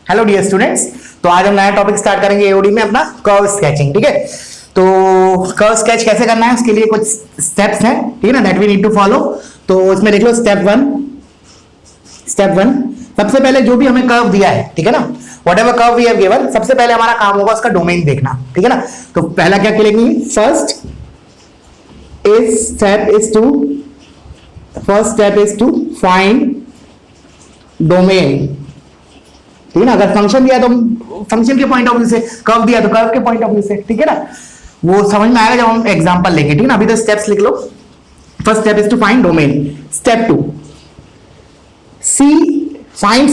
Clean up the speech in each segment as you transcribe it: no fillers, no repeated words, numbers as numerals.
Hello dear students. तो आज हम नया टॉपिक स्टार्ट करेंगे एओडी में अपना कर्व स्केचिंग। ठीक है, तो कर्व स्केच कैसे करना है उसके लिए कुछ स्टेप्स हैं, ठीक है ना, that we need to follow. तो इसमें देख लो स्टेप वन। सबसे पहले जो भी हमें कर्व दिया है, ठीक है ना, whatever curve we have given, सबसे पहले हमारा काम होगा उसका डोमेन देखना। ठीक है ना, तो पहला क्या लिखेंगे, first step is to find domain. ठीक है ना, अगर फंक्शन दिया तो फंक्शन के पॉइंट ऑफ व्यू से, कर्व दिया तो कर्व के पॉइंट ऑफ व्यू से। ठीक है ना, वो समझ में आएगा जब हम एग्जांपल लेंगे। ठीक है ना, अभी तो स्टेप्स लिख लो। First step is to find domain. Step 2, see find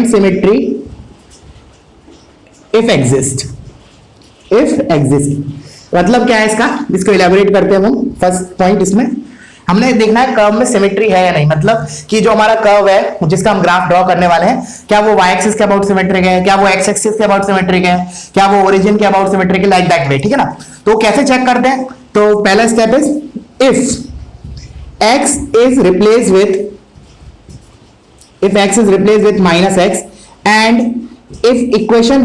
symmetry if exist. मतलब क्या है इसका, इसको इलेबोरेट करते हैं हम। फर्स्ट पॉइंट इसमें हमने देखना है कर्व में सिमेट्री है या नहीं, मतलब कि जो हमारा कर्व है जिसका हम ग्राफ ड्रॉ करने वाले हैं, क्या वो y एक्सिस के अबाउट सिमेट्रिक है, क्या वो x एक्सिस के अबाउट सिमेट्रिक है, क्या वो ओरिजिन के अबाउट सिमेट्रिक है, लाइक दैट वे। ठीक है ना, तो कैसे चेक करते हैं, तो पहला step is if x is replace with minus x and if equation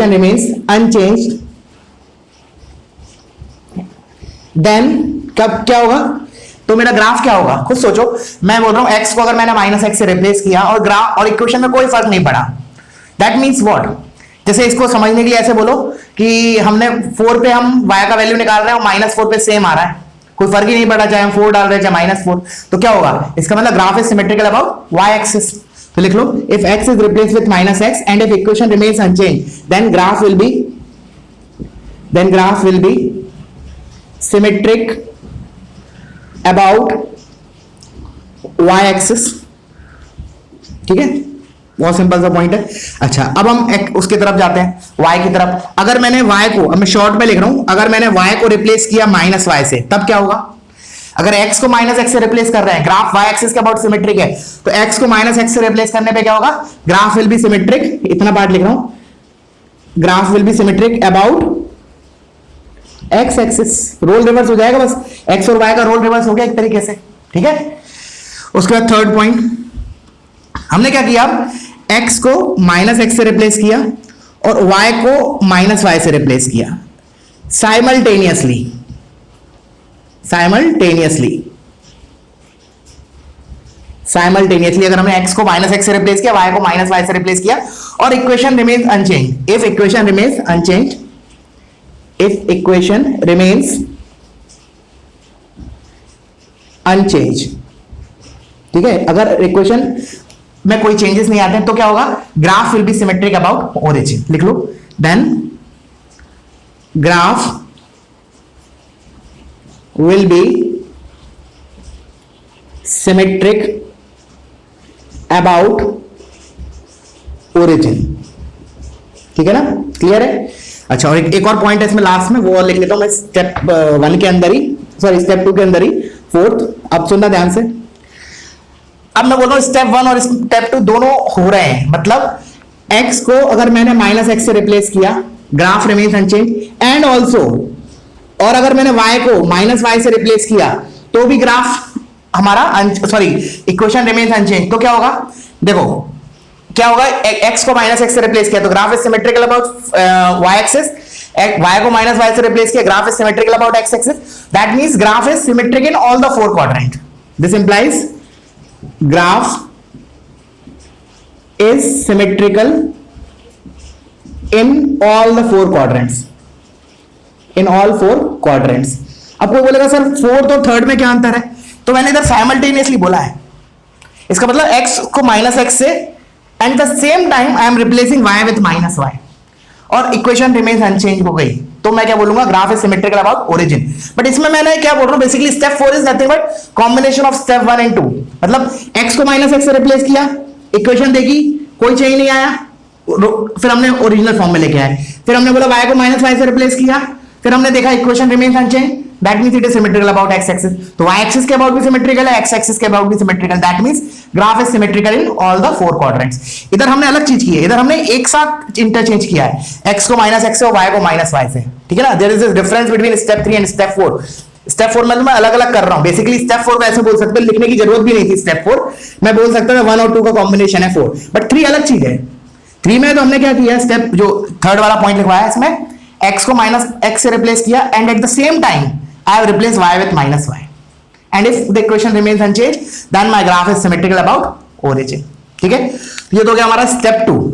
remains unchanged then कब क्या होगा, तो मेरा ग्राफ क्या होगा, खुद सोचो। मैं बोल रहा हूं x को अगर मैंने माइनस एक्स से रिप्लेस किया और ग्राफ और इक्वेशन में कोई फर्क नहीं पड़ा, दैट मीन्स व्हाट, जैसे इसको समझने के लिए ऐसे बोलो कि हमने 4 पे हम y का वैल्यू निकाल रहे हैं और -4 पे सेम आ रहा है, कोई फर्क ही नहीं पड़ा, चाहे हम 4 डाल रहे हैं चाहे -4, तो क्या होगा, इसका मतलब graph is symmetrical about y axis. तो लिख लो if x is replace with minus X and if equation remains unchanged then graph will be symmetric about y axis. ठीक है, बहुत सिंपल सा पॉइंट है। अच्छा, अब हम उसकी तरफ जाते हैं, y की तरफ। अगर मैंने y को, अब मैं शॉर्ट में लिख रहा हूं, अगर मैंने y को रिप्लेस किया माइनस y से, तब क्या होगा, अगर x को माइनस x से रिप्लेस कर रहे हैं, ग्राफ y एक्सिस के अबाउट सिमेट्रिक है, तो x को माइनस x से रिप्लेस करने पे क्या होगा, ग्राफ विल बी सिमेट्रिक, इतना पार्ट लिख रहा हूं, graph will be symmetric about x axis. Role reverse हो जाएगा, बस x और y का रोल रिवर्स हो गया एक तरीके से। ठीक है, उसके बाद थर्ड पॉइंट हमने क्या किया, x को माइनस x से रिप्लेस किया और y को माइनस y से रिप्लेस किया साइमल्टेनियसली। अगर हमने x को माइनस x से रिप्लेस किया, y को माइनस y से रिप्लेस किया और equation remains unchanged, if equation remains unchanged, ठीक है, अगर इक्वेशन में कोई चेंजेस नहीं आते हैं तो क्या होगा, graph will be symmetric about origin. लिख लो then graph will be symmetric about origin. ठीक है ना, क्लियर है। अच्छा, और एक और पॉइंट है इसमें लास्ट में, वो लिख लेता हूं मैं स्टेप 1 के अंदर ही, सॉरी स्टेप 2 के अंदर ही, फोर्थ। अब सुनना ध्यान से, अब मैं बोल रहा हूं स्टेप 1 और स्टेप 2 दोनों हो रहे हैं, मतलब x को अगर मैंने माइनस x से रिप्लेस किया, graph remains unchange, and also, और अगर मैंने y को माइनस y से रिप्लेस किया तो भी ग्राफ हमारा इक्वेशन रिमेन्स अनचेंज। तो क्या होगा, देखो क्या होगा, x को माइनस x से रिप्लेस किया तो graph is symmetrical about y axis, y को माइनस y से रिप्लेस किया, graph is symmetrical about x axis, that means graph is symmetric in all the 4 quadrant. This implies graph is symmetrical in all the 4 quadrants, अब कोई बोलेगा sir fourth और third में क्या अंतर है, तो मैंने इधर साइमल्टेनियसली बोला है, इसका मतलब x को माइनस x से and the same time I am replacing y with minus y और इक्वेशन रिमेन्स अनचेंज हो गई, तो मैं क्या बोलूंगा, graph is symmetrical about origin. But इसमें मैंने क्या बोल रहा हूं, basically step 4 is nothing but combination of step 1 and 2, मतलब x को माइनस x से रिप्लेस किया, इक्वेशन देखी, कोई चेंज नहीं आया, फिर हमने ओरिजिनल फॉर्म में लेके आए, फिर हमने बोला y को माइनस y से रिप्लेस किया, फिर हमने देखा equation remains unchange, that means it is symmetrical about x axis, तो y एक्सिस के अबाउट भी सिमेट्रिकल है, x एक्सिस के अबाउट भी symmetrical, that means graph is symmetrical in all the 4 quadrants. इधर हमने अलग चीज की है, इधर हमने एक साथ इंटरचेंज किया है, x को माइनस x से और y को माइनस y से। ठीक है ना, there is a difference between step 3 and step 4। Step 4 में तो मैं अलग अलग कर रहा हूं, बेसिकली स्टेप 4 को ऐसे बोल सकते हैं, लिखने की जरूरत भी नहीं थी स्टेप 4, मैं बोल सकता था 1 और 2 का कॉम्बिनेशन है 4, बट 3 अलग चीज है। 3 में तो हमने क्या किया, स्टेप जो थर्ड वाला पॉइंट लिखवाया है इसमें x को माइनस x से रिप्लेस किया, and at the same time I have replace y with minus y, and if the equation remains unchanged then my graph is symmetrical about origin. ठीक है, ये तो गया हमारा step 2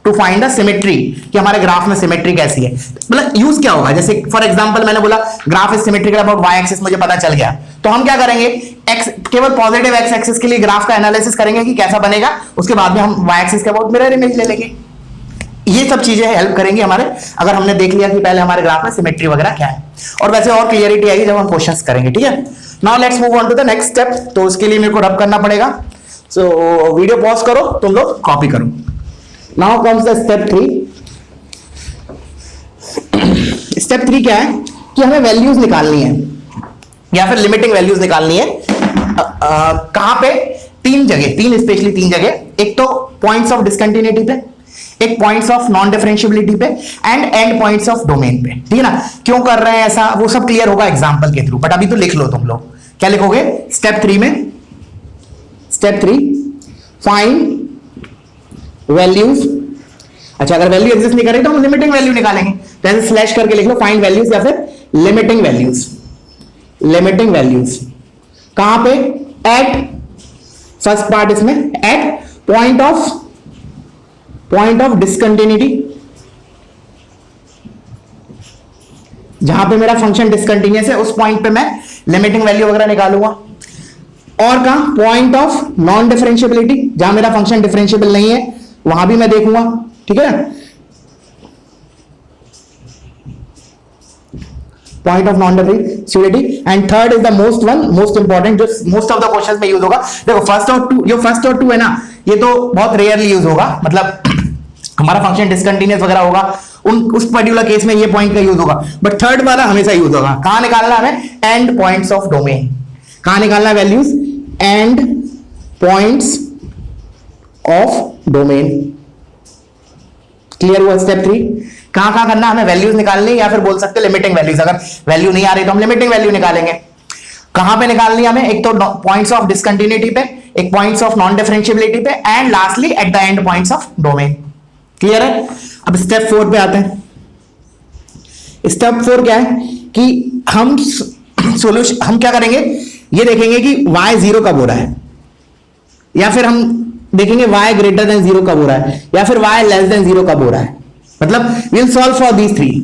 to find the symmetry, कि हमारे graph में symmetry कैसी है, मतलब यूज क्या होगा। जैसे फॉर एग्जांपल मैंने बोला graph is symmetrical about y axis, मुझे पता चल गया, तो हम क्या करेंगे, x केवल पॉजिटिव x एक्सिस के लिए ग्राफ का एनालिसिस करेंगे कि कैसा बनेगा, उसके बाद में हम y एक्सिस के अबाउट मिरर इमेज ले लेंगे। ये सब चीजें हेल्प करेंगी हमारे, अगर हमने देख लिया कि पहले हमारे ग्राफ में सिमेट्री वगैरह क्या है, और वैसे और क्लियरिटी आएगी जब हम क्वेश्चंस करेंगे। ठीक है, now let's move on to the next step. तो उसके लिए मेरे को रब करना पड़ेगा, सो वीडियो पॉज करो, तुम लोग कॉपी करो। Now comes the step 3। Step 3 क्या है कि हमें वैल्यूज निकालनी है या फिर लिमिटिंग वैल्यूज निकालनी है। कहां पे, 3 जगह, 3 स्पेशली 3 जगह, एक तो पॉइंट्स ऑफ डिसकंटिन्यूटी पे, एक पॉइंट्स ऑफ नॉन डिफरेंशिएबिलिटी पे, and and points of domain पे। ठीक है ना, क्यों कर रहे हैं ऐसा वो सब क्लियर होगा एग्जांपल के थ्रू, बट अभी तो लिख लो तुम लोग। क्या लिखोगे स्टेप 3 में, स्टेप 3 फाइंड वैल्यूज। अच्छा, अगर वैल्यू एग्जिस्ट नहीं करे तो हम लिमिटिंग वैल्यू निकालेंगे, तो ऐसे स्लैश करके लिख लो फाइंड वैल्यूज या फिर लिमिटिंग वैल्यूज। लिमिटिंग वैल्यूज कहां पे, एट, फर्स्ट पार्ट इसमें एट पॉइंट ऑफ डिसकंटिन्यूटी, जहां पे मेरा फंक्शन डिसकंटिन्यूअस है उस पॉइंट पे मैं लिमिटिंग वैल्यू वगैरह निकालूंगा। और कहां, पॉइंट ऑफ नॉन डिफरेंशिएबिलिटी, जहां मेरा फंक्शन डिफरेंशिएबल नहीं है वहां भी मैं देखूंगा। ठीक है, point of non differentiability. And third is the most important, जो मोस्ट ऑफ द क्वेश्चंस में यूज होगा। देखो फर्स्ट और टू है ना, ये तो बहुत रेयरली यूज होगा, मतलब हमारा फंक्शन डिसकंटिन्यूअस वगैरह होगा उस पर्टिकुलर केस में ये पॉइंट का यूज होगा, बट थर्ड वाला हमेशा यूज होगा। कहां निकालना हमें, एंड पॉइंट्स ऑफ डोमेन। कहां निकालना values, and points of domain. Clear हुआ स्टेप 3। कहां करना हमें वैल्यूज निकालनी, या फिर बोल सकते हैं लिमिटिंग वैल्यूज। अगर वैल्यू नहीं आ रही तो हम लिमिटिंग वैल्यू निकालेंगे। कहां पे निकालनी हमें, एक तो पॉइंट्स ऑफ डिसकंटिन्यूटी पे, एक पॉइंट्स ऑफ नॉन डिफरेंशिएबिलिटी पे, and lastly eight the end points of domain. Clear है। अब स्टेप 4 पे आते हैं। स्टेप 4 क्या है कि हम सॉल्यूशन, हम क्या करेंगे, ये देखेंगे कि y 0 कब हो रहा है, या फिर हम देखेंगे y ग्रेटर देन 0 कब हो रहा है, या फिर y लेस देन 0 कब हो रहा है। मतलब we will solve for these 3।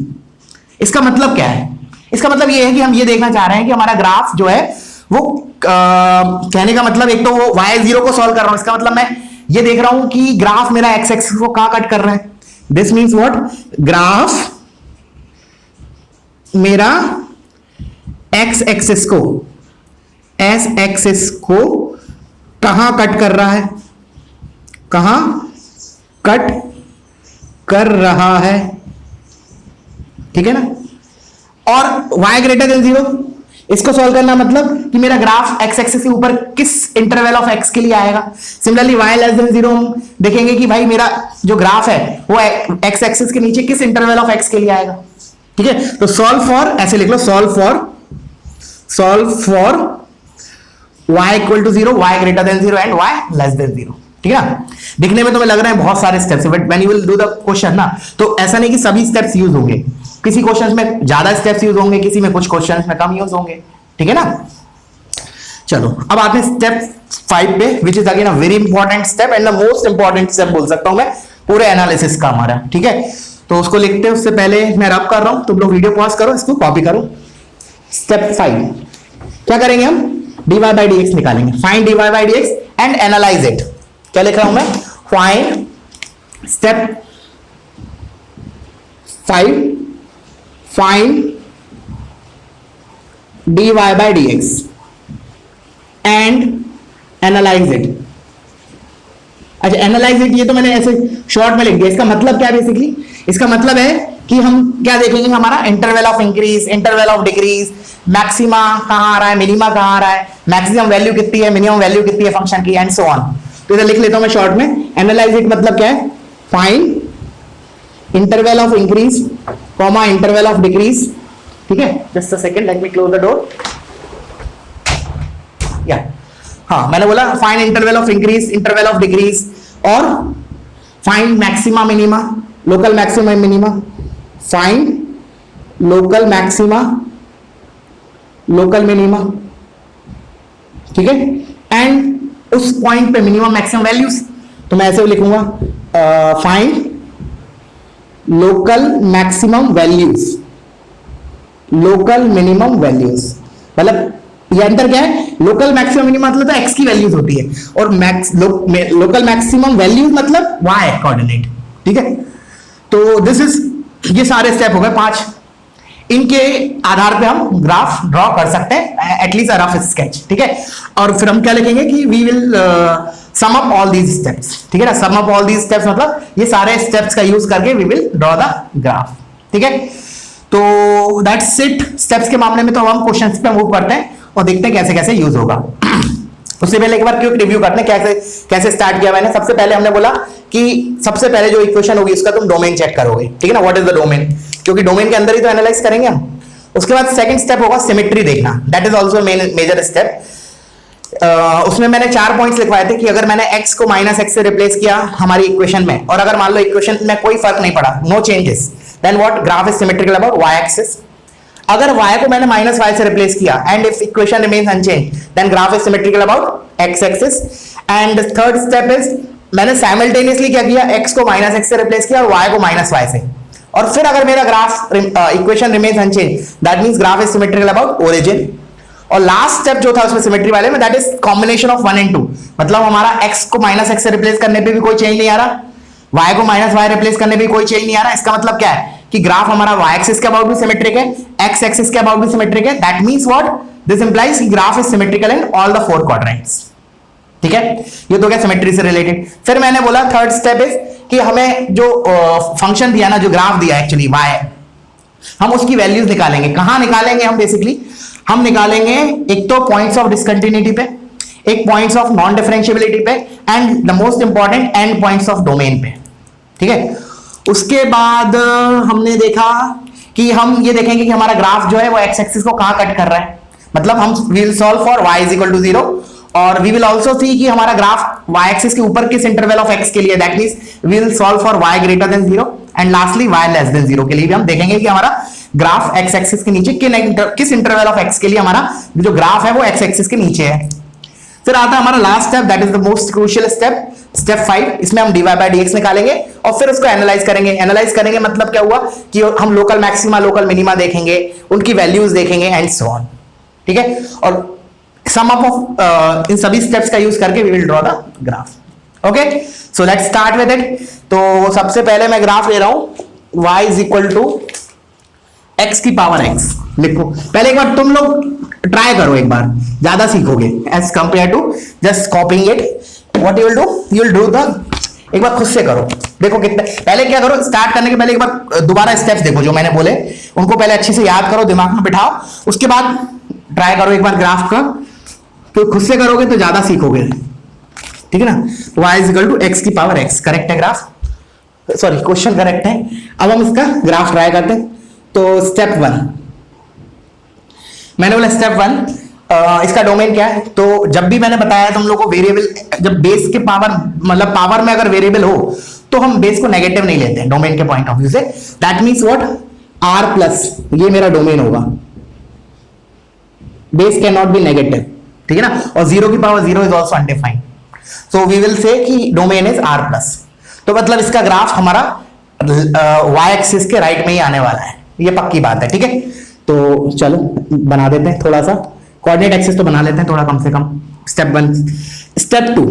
इसका मतलब क्या है, इसका मतलब ये है कि हम ये देखना चाह रहे हैं कि हमारा ग्राफ जो है वो कहने का मतलब, एक तो वो y0 को सॉल्व कर रहा हूं, इसका मतलब मैं ये देख रहा हूं कि ग्राफ मेरा x एक्सिस को कहां कट कर रहा है। दिस मींस व्हाट, ग्राफ मेरा x एक्सिस को, s एक्सिस को कहां कट कर रहा है, कहां कट कर रहा है। ठीक है ना। और y ग्रेटर देन 0, इसको सॉल्व करना मतलब कि मेरा ग्राफ x एक्सिस के ऊपर किस इंटरवल ऑफ x के लिए आएगा। सिमिलरली y लेस देन 0 हम देखेंगे कि भाई मेरा जो ग्राफ है वो x एक्सिस के नीचे किस इंटरवल ऑफ x के लिए आएगा। ठीक है, तो सॉल्व फॉर, ऐसे लिख लो, solve for y equal to 0, y greater than 0 and y less than 0। ठीक है ना। दिखने में तुम्हें लग रहा है बहुत सारे steps, but when you will do the question ना, तो ऐसा नहीं कि सभी स्टेप्स यूज होंगे, किसी क्वेश्चंस में ज्यादा स्टेप्स यूज होंगे, किसी में कुछ क्वेश्चंस में कम यूज होंगे। ठीक है ना। चलो अब आते हैं स्टेप 5 पे, which is again a very important step and the most important step बोल सकता हूं मैं पूरे एनालिसिस का हमारा। ठीक है, तो उसको लिखते हैं उससे पहले मैं रब कर रहा हूं, तुम लोग वीडियो पॉज करो, इसको कॉपी करो। स्टेप 5 क्या करेंगे हम, dy by dx निकालेंगे। Find dy by dx and analyse it. क्या लिख रहा हूं मैं, find, step 5 find dy by dx and analyse it. अच्छा, एनालाइज इट ये तो मैंने ऐसे शॉर्ट में लिख दिया। इसका मतलब क्या है, बेसिकली इसका मतलब है कि हम क्या देखेंगे, हमारा interval of increase, interval of decrease, maxima कहां आ रहा है, मिनिमा कहां आ रहा है, मैक्सिमम वैल्यू कितनी है, मिनिमम वैल्यू कितनी है फंक्शन की, एंड सो ऑन। तो इधर लिख लेता हूं मैं शॉर्ट में। एनालाइज इट मतलब क्या है, find interval of increase comma interval of decrease. ठीक है, just a second, let me close the door. हाँ मैंने बोला find interval of increase, interval of decrease, और find maxima minima, local maxima minima, find local maxima, local minima, ठीक है, and उस point पे मिनिमम मैक्सिमम वैल्यूज। तो मैं ऐसे लिखूंगा find local maximum values, local minimum values, मतलब ये अंतर क्या है, लोकल मैक्सिमम मिनिमम मतलब तो एक्स की वैल्यूज होती है, और लोकल मैक्सिमम वैल्यूज मतलब वाई कोऑर्डिनेट, ठीक है। तो दिस इज, ये सारे स्टेप हो गए 5, इनके आधार पे हम ग्राफ ड्रॉ कर सकते हैं, एटलीस्ट रफ स्केच, ठीक है। और फिर हम क्या लिखेंगे कि we will sum up all these steps, ठीक है ना। Sum up all these steps मतलब ये सारे स्टेप्स का यूज करके we will draw the graph, ठीक है। तो दैट्स इट। स्टेप्स के मामले में तो हम क्वेश्चंस पे मूव करते हैं और देखते हैं कैसे कैसे यूज होगा। उससे पहले एक बार क्विक रिव्यू करते हैं कैसे कैसे स्टार्ट किया मैंने। सबसे पहले हमने बोला कि सबसे पहले जो इक्वेशन होगी उसका तुम डोमेन चेक करोगे, ठीक है ना, व्हाट इज द डोमेन, क्योंकि डोमेन के अंदर ही तो एनालाइज करेंगे हम। उसके बाद सेकंड स्टेप होगा सिमेट्री देखना, that is also major step. उसमें मैंने 4 पॉइंट्स लिखवाए थे कि अगर मैंने x को -x से रिप्लेस किया हमारी इक्वेशन में, और अगर मान लो इक्वेशन में कोई फर्क नहीं पड़ा, no changes, then what, graph is symmetrical about y axis. अगर y को मैंने -y से रिप्लेस किया and if equation remains unchanged, then graph is symmetrical about x axis. And third step is मैंने साइमल्टेनियसली क्या किया, x को -x से रिप्लेस किया और y को -y से, और फिर अगर मेरा graph equation remains unchanged, that means graph is symmetrical about origin. और लास्ट स्टेप जो था उसमें सिमेट्री वाले में, that is combination of 1 and 2, मतलब हमारा x को -x से रिप्लेस करने पे भी कोई चेंज नहीं आ रहा, y को -y रिप्लेस करने पे भी कोई चेंज नहीं आ रहा। इसका मतलब क्या है कि ग्राफ हमारा y एक्सिस के अबाउट भी सिमेट्रिक है, x एक्सिस के अबाउट भी सिमेट्रिक है। That means what, this implies कि graph is symmetrical in all the 4 quadrants, ठीक है। ये तो क्या सिमेट्री से रिलेटेड। फिर मैंने बोला थर्ड स्टेप इज कि हमें जो फंक्शन दिया ना, जो ग्राफ दिया एक्चुअली y, हम उसकी वैल्यूज निकालेंगे। कहां निकालेंगे हम, बेसिकली हम निकालेंगे एक तो पॉइंट्स ऑफ डिसकंटिन्यूटी पे, एक पॉइंट्स ऑफ नॉन डिफरेंशिएबिलिटी पे, and the most important and points of domain पे, ठीक है। उसके बाद हमने देखा कि हम ये देखेंगे कि हमारा ग्राफ जो है वो x एक्सिस को कहां कट कर रहा है, मतलब हम will solve for y is equal to 0, और वी विल आल्सो सी कि हमारा ग्राफ y एक्सिस के ऊपर किस इंटरवल ऑफ x के लिए, that means we will solve for y greater than 0, and lastly y less than 0 के लिए भी हम देखेंगे कि हमारा ग्राफ x एक्सिस के नीचे किस इंटरवल ऑफ x के लिए हमारा जो ग्राफ है वो x एक्सिस के नीचे है। फिर आता है हमारा last step, that is the most crucial step, step 5। इसमें हम dy बाय dx निकालेंगे और फिर उसको एनालाइज करेंगे। एनालाइज करेंगे मतलब क्या हुआ कि हम लोकल मैक्सिमा, लोकल मिनिमा देखेंगे, उनकी वैल्यूज देखेंगे एंड सो ऑन, ठीक है। और सम अप ऑफ इन सभी स्टेप्स का यूज करके we will draw the graph. Okay, so let's start with it. तो सबसे पहले मैं ग्राफ ले रहा हूं y is equal to x की पावर x। लिखो पहले एक बार, तुम लोग ट्राई करो एक बार, ज्यादा सीखोगे as compare to just copying it. What you will do, you will do the, एक बार खुद से करो, देखो कितने। पहले क्या करो, स्टार्ट करने के पहले एक बार दोबारा स्टेप्स देखो जो मैंने बोले, उनको पहले अच्छे से याद करो, दिमाग में बिठाओ, उसके बाद ट्राई करो एक बार ग्राफ का। तो खुद से करोगे तो ज्यादा सीखोगे, ठीक है ना। y is equal to x की पावर x, करेक्ट है ग्राफ, सॉरी क्वेश्चन करेक्ट है। अब हम इसका ग्राफ ट्राई करते हैं। तो स्टेप 1 मैंने बोला, स्टेप 1 इसका डोमेन क्या है। तो जब भी मैंने बताया तुम लोगों को, वेरिएबल जब बेस के पावर, मतलब पावर में अगर वेरिएबल हो तो हम बेस को नेगेटिव नहीं लेते हैं डोमेन के पॉइंट ऑफ व्यू से। That means what, r plus, ये मेरा डोमेन होगा, base can not be negative, ठीक है ना। और 0 की power 0 is also undefined, so we will say कि डोमेन इज r प्लस। तो मतलब इसका ग्राफ हमारा y एक्सिस के राइट में ही आने वाला है, ये पक्की बात है, ठीक है। तो चलो बना देते हैं थोड़ा सा, कोऑर्डिनेट एक्सिस तो बना लेते हैं थोड़ा कम से कम। स्टेप 1। स्टेप 2,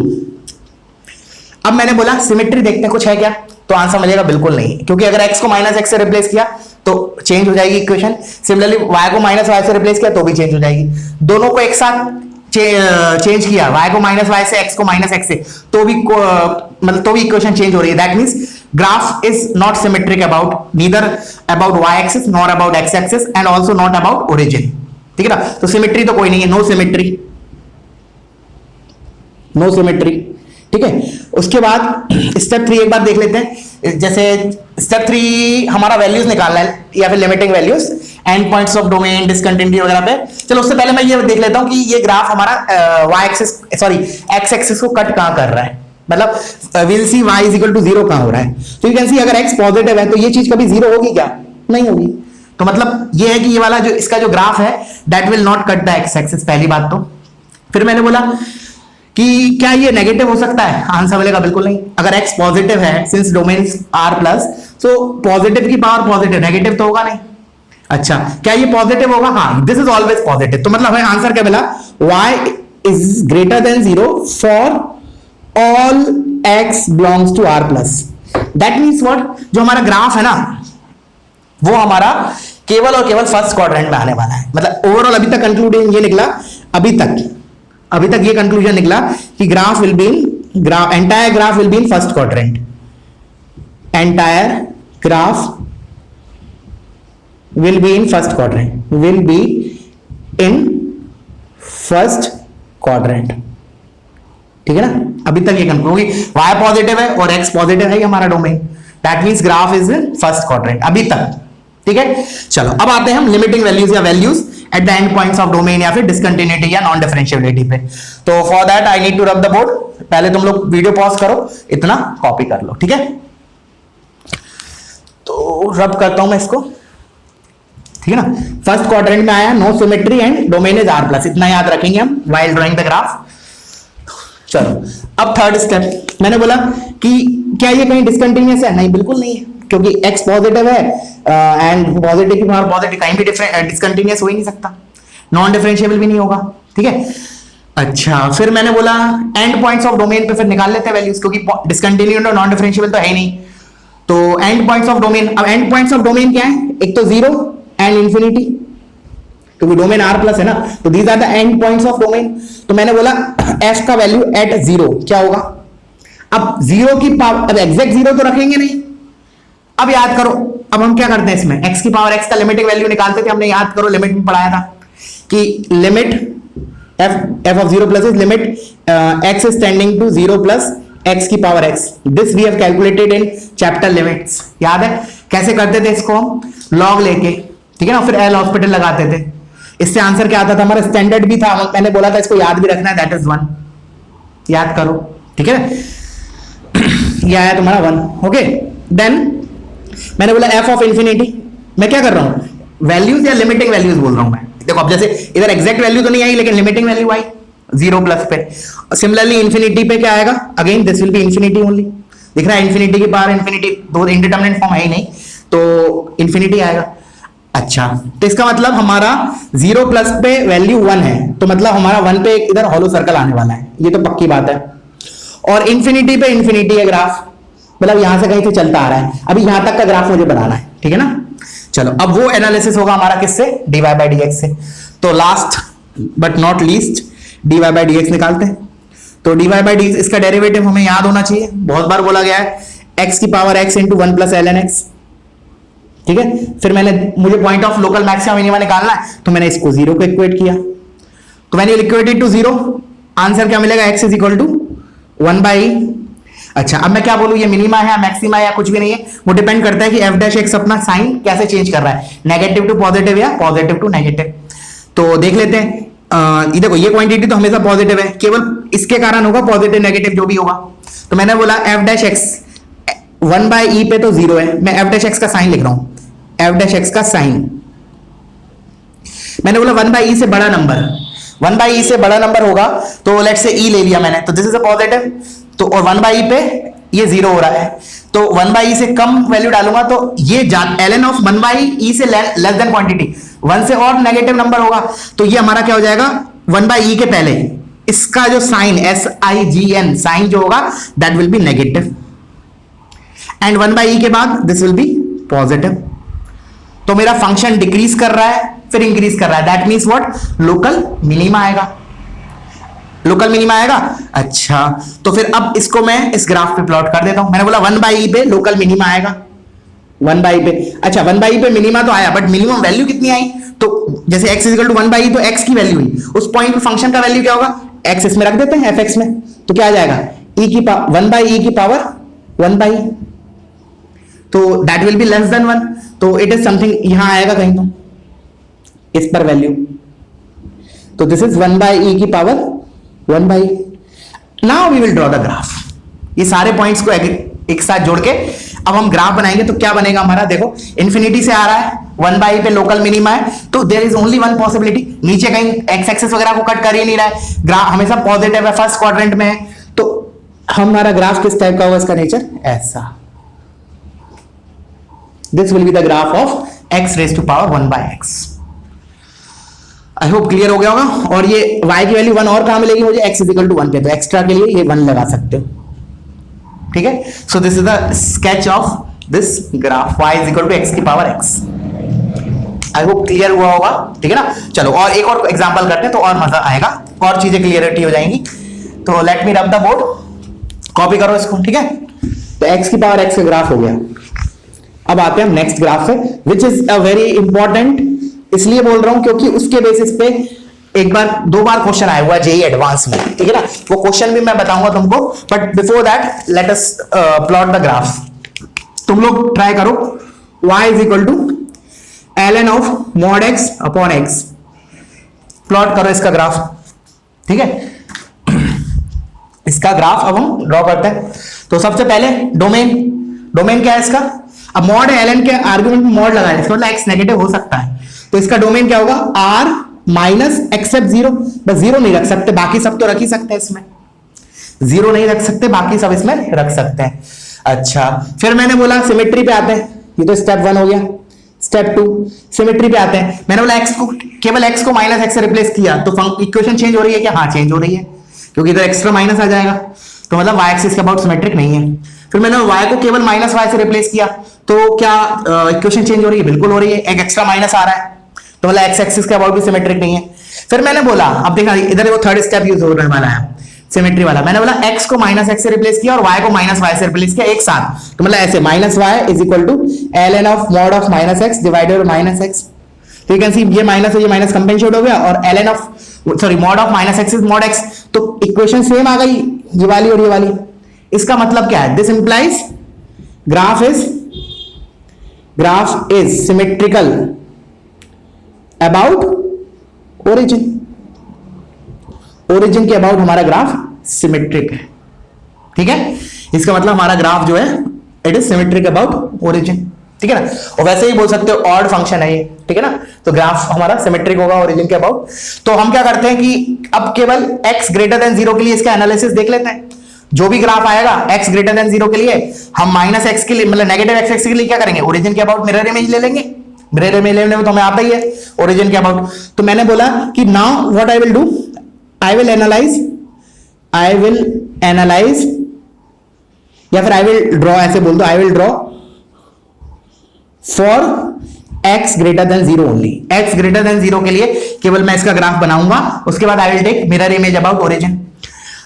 अब मैंने बोला सिमेट्री देखते हैं कुछ है क्या, तो आंसर मिलेगा बिल्कुल नहीं, क्योंकि अगर x को -x से रिप्लेस किया तो चेंज हो जाएगी इक्वेशन। सिमिलरली y को -y से रिप्लेस किया तो भी चेंज हो जाएगी। दोनों को एक साथ चेंज किया, y को -y से, x को -x से, तो भी मतलब तो भी इक्वेशन चेंज हो रही है। That means graph is not symmetric about, neither about y axis nor about x axis and also not about origin, ठीक है ना। तो सिमेट्री तो कोई नहीं है, नो सिमेट्री, नो सिमेट्री, ठीक है। उसके बाद स्टेप 3 एक बार देख लेते हैं। जैसे स्टेप 3 हमारा वैल्यूज निकालना है या फिर limiting values, and points of domain, discontinuity वगैरह पे। चलो उससे पहले मैं ये देख लेता हूं कि ये ग्राफ हमारा y axis sorry x axis को कट कहां कर रहा है, मतलब will see y is equal to 0 कहां हो रहा है। तो यू कैन सी अगर x पॉजिटिव है तो ये चीज कभी 0 होगी क्या? नहीं होगी। तो मतलब ये है कि ये वाला जो इसका जो ग्राफ है that will not cut the x axis, पहली बात। तो फिर मैंने बोला कि क्या ये नेगेटिव हो सकता है? आंसर मिलेगा बिल्कुल नहीं। अगर x पॉजिटिव है, since domain r plus, so positive की पावर पॉजिटिव, नेगेटिव तो होगा नहीं। अच्छा, क्या ये पॉजिटिव होगा? हाँ, दिस इज ऑलवेज पॉजिटिव। तो मतलब हमें आंसर क्या मिला? y is greater than 0 for all x belongs to r plus. That means what, जो हमारा ग्राफ है ना वो हमारा केवल और केवल फर्स्ट क्वाड्रेंट में आने वाला है। मतलब ओवरऑल अभी तक कंक्लूजन ये निकला, अभी तक ये कंक्लूजन निकला कि graph will B entire graph will be in first quadrant, entire graph will be in first quadrant, will be in first quadrant। ठीक है ना? अभी तक ये कंक्लूड होगी, y पॉजिटिव है और x पॉजिटिव है, ये हमारा domain, that means graph is in first quadrant अभी तक। ठीक है, चलो अब आते हैं हम लिमिटिंग वैल्यूज या values at the end points of domain या फिर डिसकंटिन्यूटी या नॉन डिफरेंशिएबिलिटी पे। तो for that I need to rub the board. पहले तुम लोग वीडियो पॉज करो, इतना कॉपी कर लो। ठीक है, तो रब करता हूं मैं इसको। ठीक है ना? फर्स्ट क्वाड्रेंट में आया, no symmetry and domain is r plus, इतना याद रखेंगे हम व्हाइल ड्राइंग द ग्राफ। चलो अब थर्ड स्टेप, मैंने बोला कि क्या ये कहीं डिसकंटिन्यूअस है? नहीं, बिल्कुल नहीं है, क्योंकि x पॉजिटिव है एंड पॉजिटिव की पावर पॉजिटिव, कहीं भी डिसकंटिन्यूअस हो ही नहीं सकता, नॉन डिफरेंशिएबल भी नहीं होगा। ठीक है, अच्छा फिर मैंने बोला एंड पॉइंट्स ऑफ डोमेन पे फिर निकाल लेते हैं वैल्यूज, क्योंकि डिसकंटिन्यूअस और नॉन डिफरेंशिएबल तो है ही नहीं। तो एंड पॉइंट्स ऑफ डोमेन, अब एंड पॉइंट्स ऑफ डोमेन क्या है? एक तो 0 एंड इंफिनिटी, क्योंकि डोमेन r प्लस है ना, तो these are the end points of domain. तो मैंने बोला f का वैल्यू एट 0 क्या होगा? अब 0 की पावर, अब एग्जैक्ट 0 तो रखेंगे नहीं। अब याद करो, अब हम क्या करते हैं इसमें, x की पावर x का लिमिटिंग वैल्यू निकालते थे हमने, याद करो लिमिट में पढ़ाया था कि limit f of 0 plus is limit x is tending to 0 plus x की power x। This we have calculated in chapter limits. याद है कैसे करते थे इसको? हम लॉग लेके, ठीक है ना, फिर एल हॉस्पिटल लगाते थे। इससे आंसर क्या आता था? हमारा स्टैंडर्ड भी था, मैंने बोला था इसको याद भी रखना है, दैट इज 1। याद करो, ठीक है, ये आया तुम्हारा 1। ओके, देन मैंने बोला एफ ऑफ इंफिनिटी, मैं क्या कर रहा हूं? वैल्यूज या लिमिटिंग वैल्यूज बोल रहा हूं मैं। देखो अब जैसे इधर एग्जैक्ट वैल्यू तो नहीं आई, लेकिन लिमिटिंग वैल्यू आई 0 प्लस पे। सिमिलरली इंफिनिटी पे क्या आएगा? Again this will B infinity only. दिख रहा है इंफिनिटी की पावर इंफिनिटी, दो इंडिटरमिनेट फॉर्म है ही नहीं, तो इंफिनिटी आएगा। अच्छा, तो इसका मतलब हमारा 0 प्लस पे वैल्यू 1 है, तो मतलब हमारा 1 पे इधर हॉलो सर्कल आने वाला है, ये तो पक्की बात है। और इंफिनिटी पे इंफिनिटी है ग्राफ, मतलब यहां से कहीं से चलता आ रहा है। अभी यहां तक का ग्राफ मुझे बनाना है, ठीक है ना। चलो अब वो एनालिसिस होगा हमारा किससे? dy बाई डी एक्स से। तो last but not least dy by d x निकालते हैं। तो dy बाई डी एक्स, इसका डेरिवेटिव हमें याद होना चाहिए, बहुत बार बोला गया है, x की power x into 1 plus ln x। ठीक है, फिर मुझे point of local maxima minima निकालना है, तो मैंने इसको 0 को इक्वेट किया, तो मैंने इक्वेटेड टू 0, आंसर क्या मिलेगा? x is equal to 1 by. अच्छा, अब मैं क्या बोलूं, ये मिनिमा है मैक्सिमा या कुछ भी नहीं है, वो डिपेंड करता है कि f डैश x अपना साइन कैसे चेंज कर रहा है, नेगेटिव टू पॉजिटिव या पॉजिटिव टू नेगेटिव। तो देख लेते हैं, ये देखो ये क्वांटिटी तो हमेशा पॉजिटिव है, केवल इसके कारण होगा पॉजिटिव नेगेटिव जो भी होगा। तो मैंने बोला f dash x 1 by E पे तो 0 है, मैं f डैश x का साइन लिख रहा हूं, f डैश x का साइन। मैंने बोला 1 बाई ई से बड़ा नंबर, 1 बाई ई से बड़ा नंबर होगा, तो लेट्स से e ले लिया मैंने, तो दिस इज अ पॉजिटिव। तो और 1 बाई ई पे ये 0 हो रहा है, तो 1 बाई ई से कम वैल्यू डालूंगा तो ये ln ऑफ 1 बाई ई से लेस देन क्वांटिटी 1 से और नेगेटिव नंबर होगा, तो ये हमारा क्या हो जाएगा? 1 बाई ई के पहले इसका जो साइन SIGN साइन जो होगा that will be negative, and 1 by E के बाद दिस विल बी पॉजिटिव। तो मेरा फंक्शन डिक्रीज कर रहा है फिर इंक्रीज कर रहा है, that means what? Local minima आएगा, लोकल मिनिमा आएगा। अच्छा, तो फिर अब इसको मैं इस ग्राफ पे प्लॉट कर देता हूं। मैंने बोला 1 बाई ई पे लोकल मिनिमा आएगा, 1 बाई पे। अच्छा, 1 बाई पे मिनिमा तो आया, बट मिनिमम वैल्यू कितनी आई? तो जैसे x इक्वल टू 1 बाई, तो x की वैल्यू हुई, उस पॉइंट पे फंक्शन का वैल्यू क्या होगा? x इसमें रख देते हैं fx में, तो क्या आ जाएगा? e की पावर 1 बाई e की पावर 1 बाई, तो that will be less than 1, तो इट इज समथिंग यहां आएगा कहीं, तो इस पर वैल्यू, तो दिस इज 1/e की power 1/e। Now we will draw the graph. ये सारे पॉइंट्स को एक साथ जोड़ के अब हम ग्राफ बनाएंगे। तो क्या बनेगा हमारा, देखो इंफिनिटी से आ रहा है, 1/e पे लोकल मिनिमा है, तो there is only one possibility, नीचे कहीं एक्स एक्सिस वगैरह को कट कर ही नहीं रहा है, ग्राफ हमेशा पॉजिटिव है, फर्स्ट क्वाड्रेंट में है, तो हमारा ग्राफ किस टाइप का होगा, इसका नेचर ऐसा। This will be the graph of x raise to power 1/x। I hope clear हो गया होगा। और ये y की वैल्यू 1 और कहां मिलेगी मुझे, x इज इक्वल टू 1 पे, तो एक्स्ट्रा के लिए ये 1 लगा सकते हो, ठीक है। So this is the sketch of this graph y is equal to x की power x। I hope clear हुआ होगा, ठीक है ना। चलो और एक और एग्जांपल करते हैं तो और मजा आएगा, और चीजें क्लियरिटी हो जाएंगी। तो लेट मी रब द बोर्ड, कॉपी करो इसको, ठीक है। तो x की पावर x का ग्राफ हो गया। अब आते हैं हम नेक्स्ट ग्राफ पे, which is a very important, इसलिए बोल रहा हूं क्योंकि उसके बेसिस पे एक बार 2 बार क्वेश्चन आया हुआ जेईई एडवांस में, ठीक है ना। वो क्वेश्चन भी मैं बताऊंगा तुमको, but before that let us plot the graph. तुम लोग ट्राई करो, y is equal to ln of mod x upon x, plot करो इसका ग्राफ, ठीक है। इसका ग्राफ अब हम ड्रॉ करते हैं। तो सबसे पहले डोमेन क्या है इसका, अब मॉड ln के आर्गुमेंट में मॉड लगाए, इसका मतलब x नेगेटिव हो सकता है, तो इसका डोमेन क्या होगा, r माइनस एक्सेप्ट 0, बस 0 नहीं रख सकते, बाकी सब तो रख ही सकते हैं इसमें, 0 नहीं रख सकते, बाकी सब इसमें रख सकते हैं। अच्छा, फिर मैंने बोला सिमेट्री पे आते हैं, ये तो स्टेप 1 हो गया। स्टेप 2 सिमेट्री पे आते हैं, मैंने बोला x को केवल x को माइनस x से रिप्लेस किया तो इक्वेशन चेंज हो रही है क्या, हाँ चेंज हो रही है, क्योंकि इधर एक्स्ट्रा माइनस आ जाएगा, तो मतलब y एक्सिस के अबाउट सिमेट्रिक नहीं है। फिर मैंने y को केवल माइनस y से रिप्लेस किया तो क्या इक्वेशन चेंज हो रही है, बिल्कुल हो रही है, एक एक्स्ट्रा माइनस आ रहा है, तो मतलब x एक्सिस के अबाउट भी सिमेट्रिक नहीं है। फिर मैंने बोला, अब देखा इधर वो थर्ड स्टेप यूज होने वाला है सिमेट्री वाला, मैंने बोला x को माइनस x से रिप्लेस किया और y को माइनस y से रिप्लेस किया एक साथ, तो मतलब ऐसे minus y is equal to ln of mod of minus x divided minus x। तो यू कैन सी ये माइनस और ये माइनस कंपेंसेट हो गया, और ln of sorry mod of minus x is mod x, तो इक्वेशन सेम आ गई, ये वाली और ये वाली। इसका मतलब क्या है, this implies graph is symmetrical about origin के अबाउट हमारा ग्राफ सिमेट्रिक है, ठीक है। इसका मतलब हमारा ग्राफ जो है it is symmetric about origin, ठीक है ना। और वैसे ही बोल सकते हो ऑड फंक्शन है ये, ठीक है ना, तो ग्राफ हमारा सिमेट्रिक होगा ओरिजिन के अबाउट। तो हम क्या करते हैं कि अब केवल x ग्रेटर देन 0 के लिए इसका एनालिसिस देख लेते हैं। जो भी ग्राफ आएगा x ग्रेटर देन 0 के लिए हम माइनस x के लिए मतलब नेगेटिव x एक्सिस के लिए क्या करेंगे, ओरिजिन के अबाउट मिरर इमेज ले लेंगे। मिरर इमेज लेने में तो हमें आता ही है ओरिजिन के अबाउट। तो मैंने बोला कि now what I will do, I will analyse या फिर आई विल ड्रॉ, ऐसे बोल दो, I will draw for x greater than 0 only. x greater than 0 के लिए केवल मैं इसका ग्राफ बनाऊंगा, उसके बाद I will take mirror image about origin.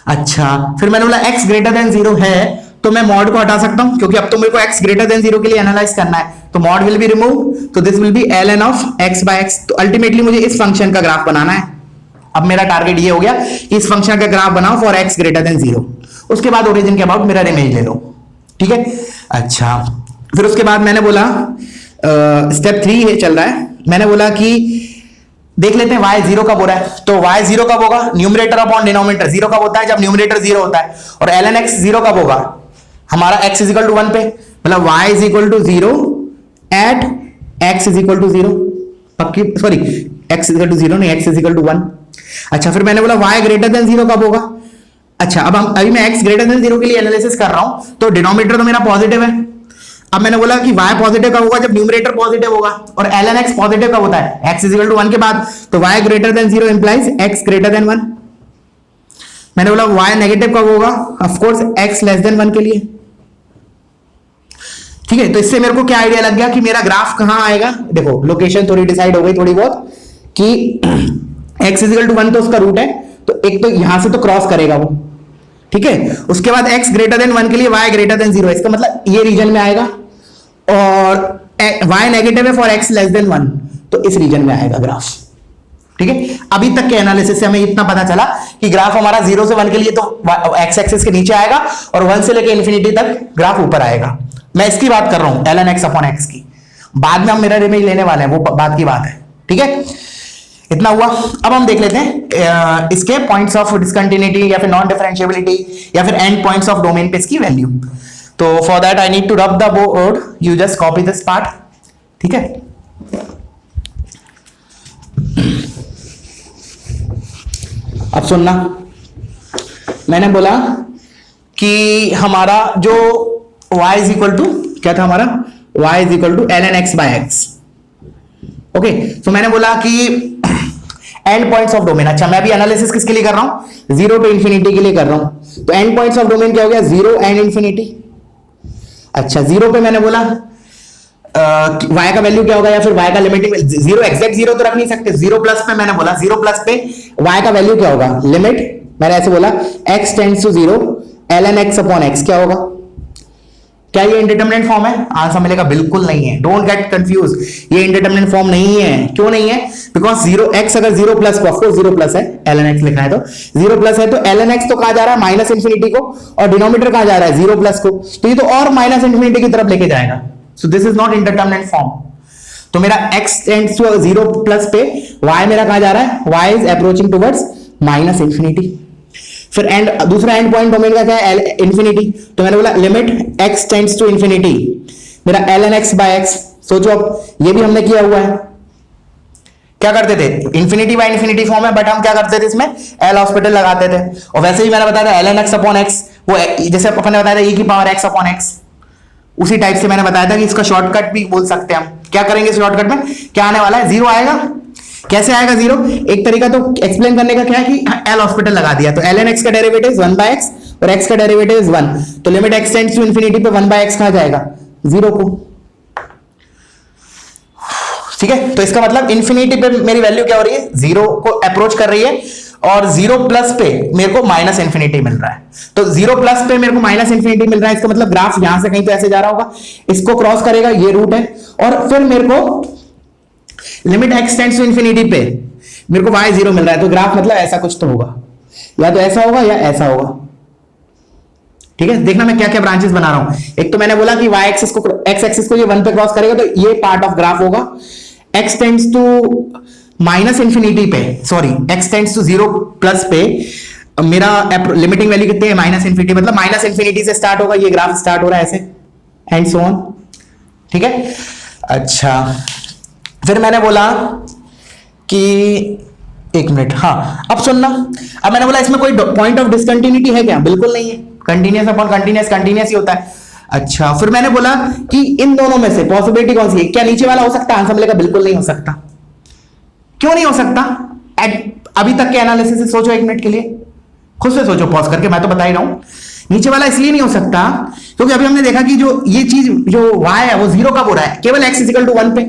अच्छा, फिर मैंने बोला x ग्रेटर देन 0 है तो मैं मॉड को हटा सकता हूं, क्योंकि अब तो मेरे को x ग्रेटर देन 0 के लिए एनालाइज करना है, तो मॉड विल बी रिमूव, तो this will be ln of x by x। तो अल्टीमेटली मुझे इस फंक्शन का ग्राफ बनाना है। अब मेरा टारगेट ये हो गया कि इस फंक्शन का ग्राफ बनाओ फॉर x ग्रेटर देन 0, उसके बाद ओरिजिन के अबाउट मिरर इमेज ले लो, ठीक है। अच्छा, फिर उसके बाद मैंने बोला स्टेप 3 चल रहा है, मैंने बोला कि देख लेते हैं y 0 कब हो रहा है। तो y 0 कब होगा, न्यूमरेटर अपॉन डिनोमिनेटर 0 कब होता है, जब न्यूमरेटर 0 होता है। और ln x 0 कब होगा, हमारा x इज इक्वल टू 1 पे, मतलब y is equal to 0 at x is equal to 0, पक्की sorry x is equal to 0 नहीं, x इज इक्वल टू 1। अच्छा, फिर मैंने बोला y ग्रेटर देन 0 कब होगा। अच्छा, अब अभी मैं x ग्रेटर देन 0 के लिए एनालिसिस कर रहा हूं, तो डिनोमिनेटर तो मेरा पॉजिटिव है। अब मैंने बोला कि y पॉजिटिव कब होगा, जब न्यूमरेटर पॉजिटिव होगा, और ln x पॉजिटिव कब होता है, x इज इक्वल टू 1 के बाद, तो y greater than 0 implies x greater than 1। मैंने बोला y नेगेटिव कब होगा, of course x less than 1 के लिए, ठीक है। तो इससे मेरे को क्या आइडिया लग गया कि मेरा ग्राफ कहां आएगा। देखो लोकेशन थोड़ी डिसाइड हो गई थोड़ी बहुत कि x इज इक्वल टू 1 तो उसका रूट है, तो एक तो यहां से तो क्रॉस करेगा वो, ठीक है। उसके बाद x ग्रेटर देन 1 के लिए y ग्रेटर देन 0, इसका मतलब ये रीजन में आएगा, और y नेगेटिव है फॉर x लेस देन 1, तो इस रीजन में आएगा ग्राफ, ठीक है। अभी तक के एनालिसिस से हमें इतना पता चला कि ग्राफ हमारा 0 से 1 के लिए तो x एक्सिस के नीचे आएगा, और 1 से लेकर इंफिनिटी तक ग्राफ ऊपर आएगा। मैं इसकी बात कर रहा हूं ln x अपॉन x की, बाद में हम मिरर इमेज लेने वाले हैं, वो बात की बात है, ठीक है। इतना हुआ। अब हम देख लेते हैं इसके पॉइंट्स ऑफ डिसकंटिन्यूटी या फिर नॉन डिफरेंशिएबिलिटी या फिर एंड पॉइंट्स ऑफ डोमेन पे इसकी वैल्यू। तो for that I need to rub the board, you just copy this part, ठीक है। अब सुनना, मैंने बोला कि हमारा जो y इज इक्वल टू क्या था, हमारा y is equal to ln x by x. Okay, तो मैंने बोला कि एंड पॉइंट्स ऑफ डोमेन, अच्छा मैं भी एनालिसिस किसके लिए कर रहा हूं, 0 टू इंफिनिटी के लिए कर रहा हूं। तो एंड पॉइंट्स ऑफ डोमेन क्या हो गया, 0 एंड इंफिनिटी। अच्छा 0 पे मैंने बोला y का वैल्यू क्या होगा, या फिर y का लिमिटिंग 0, एग्जैक्ट 0 तो रख नहीं सकते, 0 प्लस पे मैंने बोला 0 प्लस पे y का वैल्यू क्या होगा, लिमिट मैंने ऐसे बोला x tends to 0 ln x upon x क्या होगा। क्या ये इंडिटरमिनेट फॉर्म है, आंसर मिलेगा बिल्कुल नहीं है, डोंट गेट कंफ्यूज, ये इंडिटरमिनेट फॉर्म नहीं है। क्यों नहीं है, बिकॉज 0 x अगर 0 प्लस को, ऑफकोर्स 0 प्लस है, ln x लिखा है तो 0 प्लस है, तो ln x तो कहां जा रहा है माइनस इंफिनिटी को, और डिनोमिनेटर कहां जा रहा है 0 प्लस को, तो ये तो और माइनस इंफिनिटी की तरफ लेके जाएगा। So this is not indeterminate form. तो मेरा x टेंड्स टू 0 प्लस पे y मेरा कहां जा रहा है, y is approaching towards minus infinity. फिर एंड, दूसरा एंड पॉइंट डोमेन का क्या है, इंफिनिटी। तो मैंने बोला limit x tends to infinity, मेरा ln x बाय x। सोचो अब ये भी हमने किया हुआ है, क्या करते थे, इंफिनिटी बाय इंफिनिटी फॉर्म है, बट हम क्या करते थे इसमें एल हॉस्पिटल लगाते थे। और वैसे ही मैंने बताया था ln x अपॉन x, वो जैसे अपन ने बताया था e की पावर x अपॉन x, उसी टाइप से मैंने बताया था कि इसका शॉर्टकट भी बोल सकते हैं हम। क्या करेंगे शॉर्टकट में, क्या आने वाला है, 0 आएगा। कैसे आएगा 0, एक तरीका तो एक्सप्लेन करने का क्या है कि एल हॉस्पिटल लगा दिया, तो ln x का डेरिवेटिव 1 बाय x और x का डेरिवेटिव 1, तो limit x tends to infinity पे 1 बाय x कहां जाएगा, 0 को। ठीक है, तो इसका मतलब इंफिनिटी पे मेरी वैल्यू क्या हो रही है, 0 को अप्रोच कर रही है, और 0 प्लस पे मेरे को माइनस इंफिनिटी मिल रहा है। तो 0 प्लस पे मेरे को माइनस इंफिनिटी मिल रहा है, इसका मतलब ग्राफ यहां से कहीं तो ऐसे जा रहा होगा, इसको क्रॉस करेगा, ये रूट है, और फिर मेरे को limit x tends to infinity पे मेरे को y 0 मिल रहा है। तो ग्राफ मतलब ऐसा कुछ तो होगा, या तो ऐसा होगा या ऐसा होगा। ठीक है, देखना मैं क्या क्या ब्रांचेस बना रहा हूं। एक तो मैंने बोला कि y एक्सिस को, x एक्सिस को ये 1 पे क्रॉस करेगा, तो ये पार्ट ऑफ ग्राफ होगा। x tends to minus infinity पे, sorry x tends to 0 plus पे मेरा लिमिटिंग वैल्यू कितनी है, माइनस इंफिनिटी, मतलब माइनस इंफिनिटी से स्टार्ट होगा, ये ग्राफ स्टार्ट हो रहा है ऐसे एंड सो ऑन। ठीक है, अच्छा फिर मैंने बोला कि एक मिनट, हाँ अब सुनना। अब मैंने बोला इसमें कोई पॉइंट ऑफ डिसकंटिन्यूटी है क्या, बिल्कुल नहीं है, कंटिन्यूअस अपॉन कंटिन्यूअस, कंटिन्यूअस ही होता है। अच्छा फिर मैंने बोला कि इन दोनों में से पॉसिबिलिटी कौन सी है, क्या नीचे वाला हो सकता है, आंसर मिलेगा बिल्कुल नहीं हो सकता। क्यों नहीं हो सकता, अभी तक के एनालिसिस से सोचो एक मिनट के लिए, खुद से सोचो पॉज करके, मैं तो बता ही रहा हूं। नीचे वाला इसलिए नहीं हो सकता क्योंकि अभी हमने देखा कि जो ये चीज जो y है वो 0 कब हो रहा है, केवल x इक्वल टू 1 पे,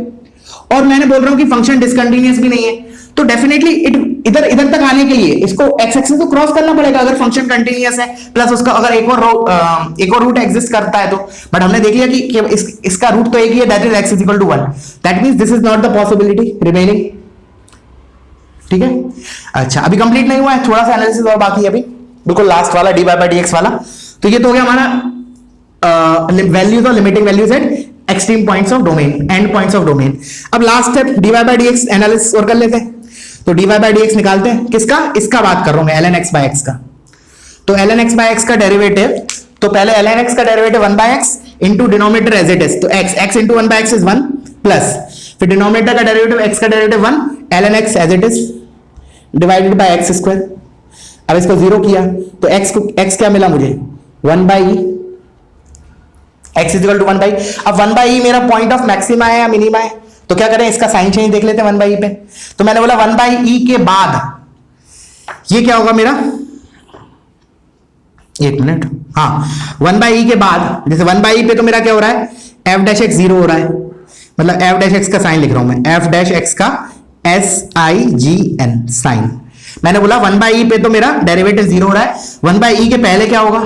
और मैंने बोल रहा हूं कि फंक्शन डिसकंटिन्यूअस भी नहीं है, तो डेफिनेटली इधर इधर तक आने के लिए इसको x एक्सिस को क्रॉस करना पड़ेगा अगर फंक्शन कंटिन्यूअस है, प्लस उसका अगर एक और रूट एग्जिस्ट करता है तो। बट हमने देख लिया कि इसका रूट तो एक ही है, that is x equal to 1, that means this is not the possibility remaining. ठीक है, अच्छा अभी कंप्लीट नहीं हुआ है, थोड़ा सा एनालिसिस और बाकी है अभी, बिल्कुल लास्ट वाला dy बाय dx वाला। तो ये तो हो गया हमारा वैल्यूज और limiting values at extreme points of domain, end points of domain. अब last step dy by dx analysis और कर लेते हैं। तो dy बाय dx निकालते हैं, किसका, इसका बात कर रहा हूं मैं, ln x बाय x का। तो ln x बाय x का डेरिवेटिव, तो पहले ln x का derivative 1 by x into denominator as it is, तो x into 1 by x is 1 plus, फिर डिनोमिनेटर का डेरिवेटिव x का derivative 1 ln x as it is divided by x square. अब इसको 0 किया तो x क्या मिला मुझे, 1 by e, x is equal to 1 by. अब 1 बाई मेरा पॉइंट ऑफ मैक्सिमा है या मिनिमा है, तो क्या करें, इसका साइन चेंज देख लेते हैं 1 बाई पे। तो मैंने बोला 1 बाई ई के बाद ये क्या होगा मेरा, एक मिनट, हाँ 1 बाई ई के बाद, जैसे 1 बाई ई पे तो मेरा क्या हो रहा है, f डैश x 0 हो रहा है, मतलब f डैश x का साइन लिख रहा हूं मैं, f डैश x का SIGN साइन। मैंने बोला 1 बाई ई पे तो मेरा डेरिवेटिव 0 हो रहा है, 1 बाई ई के पहले क्या होगा,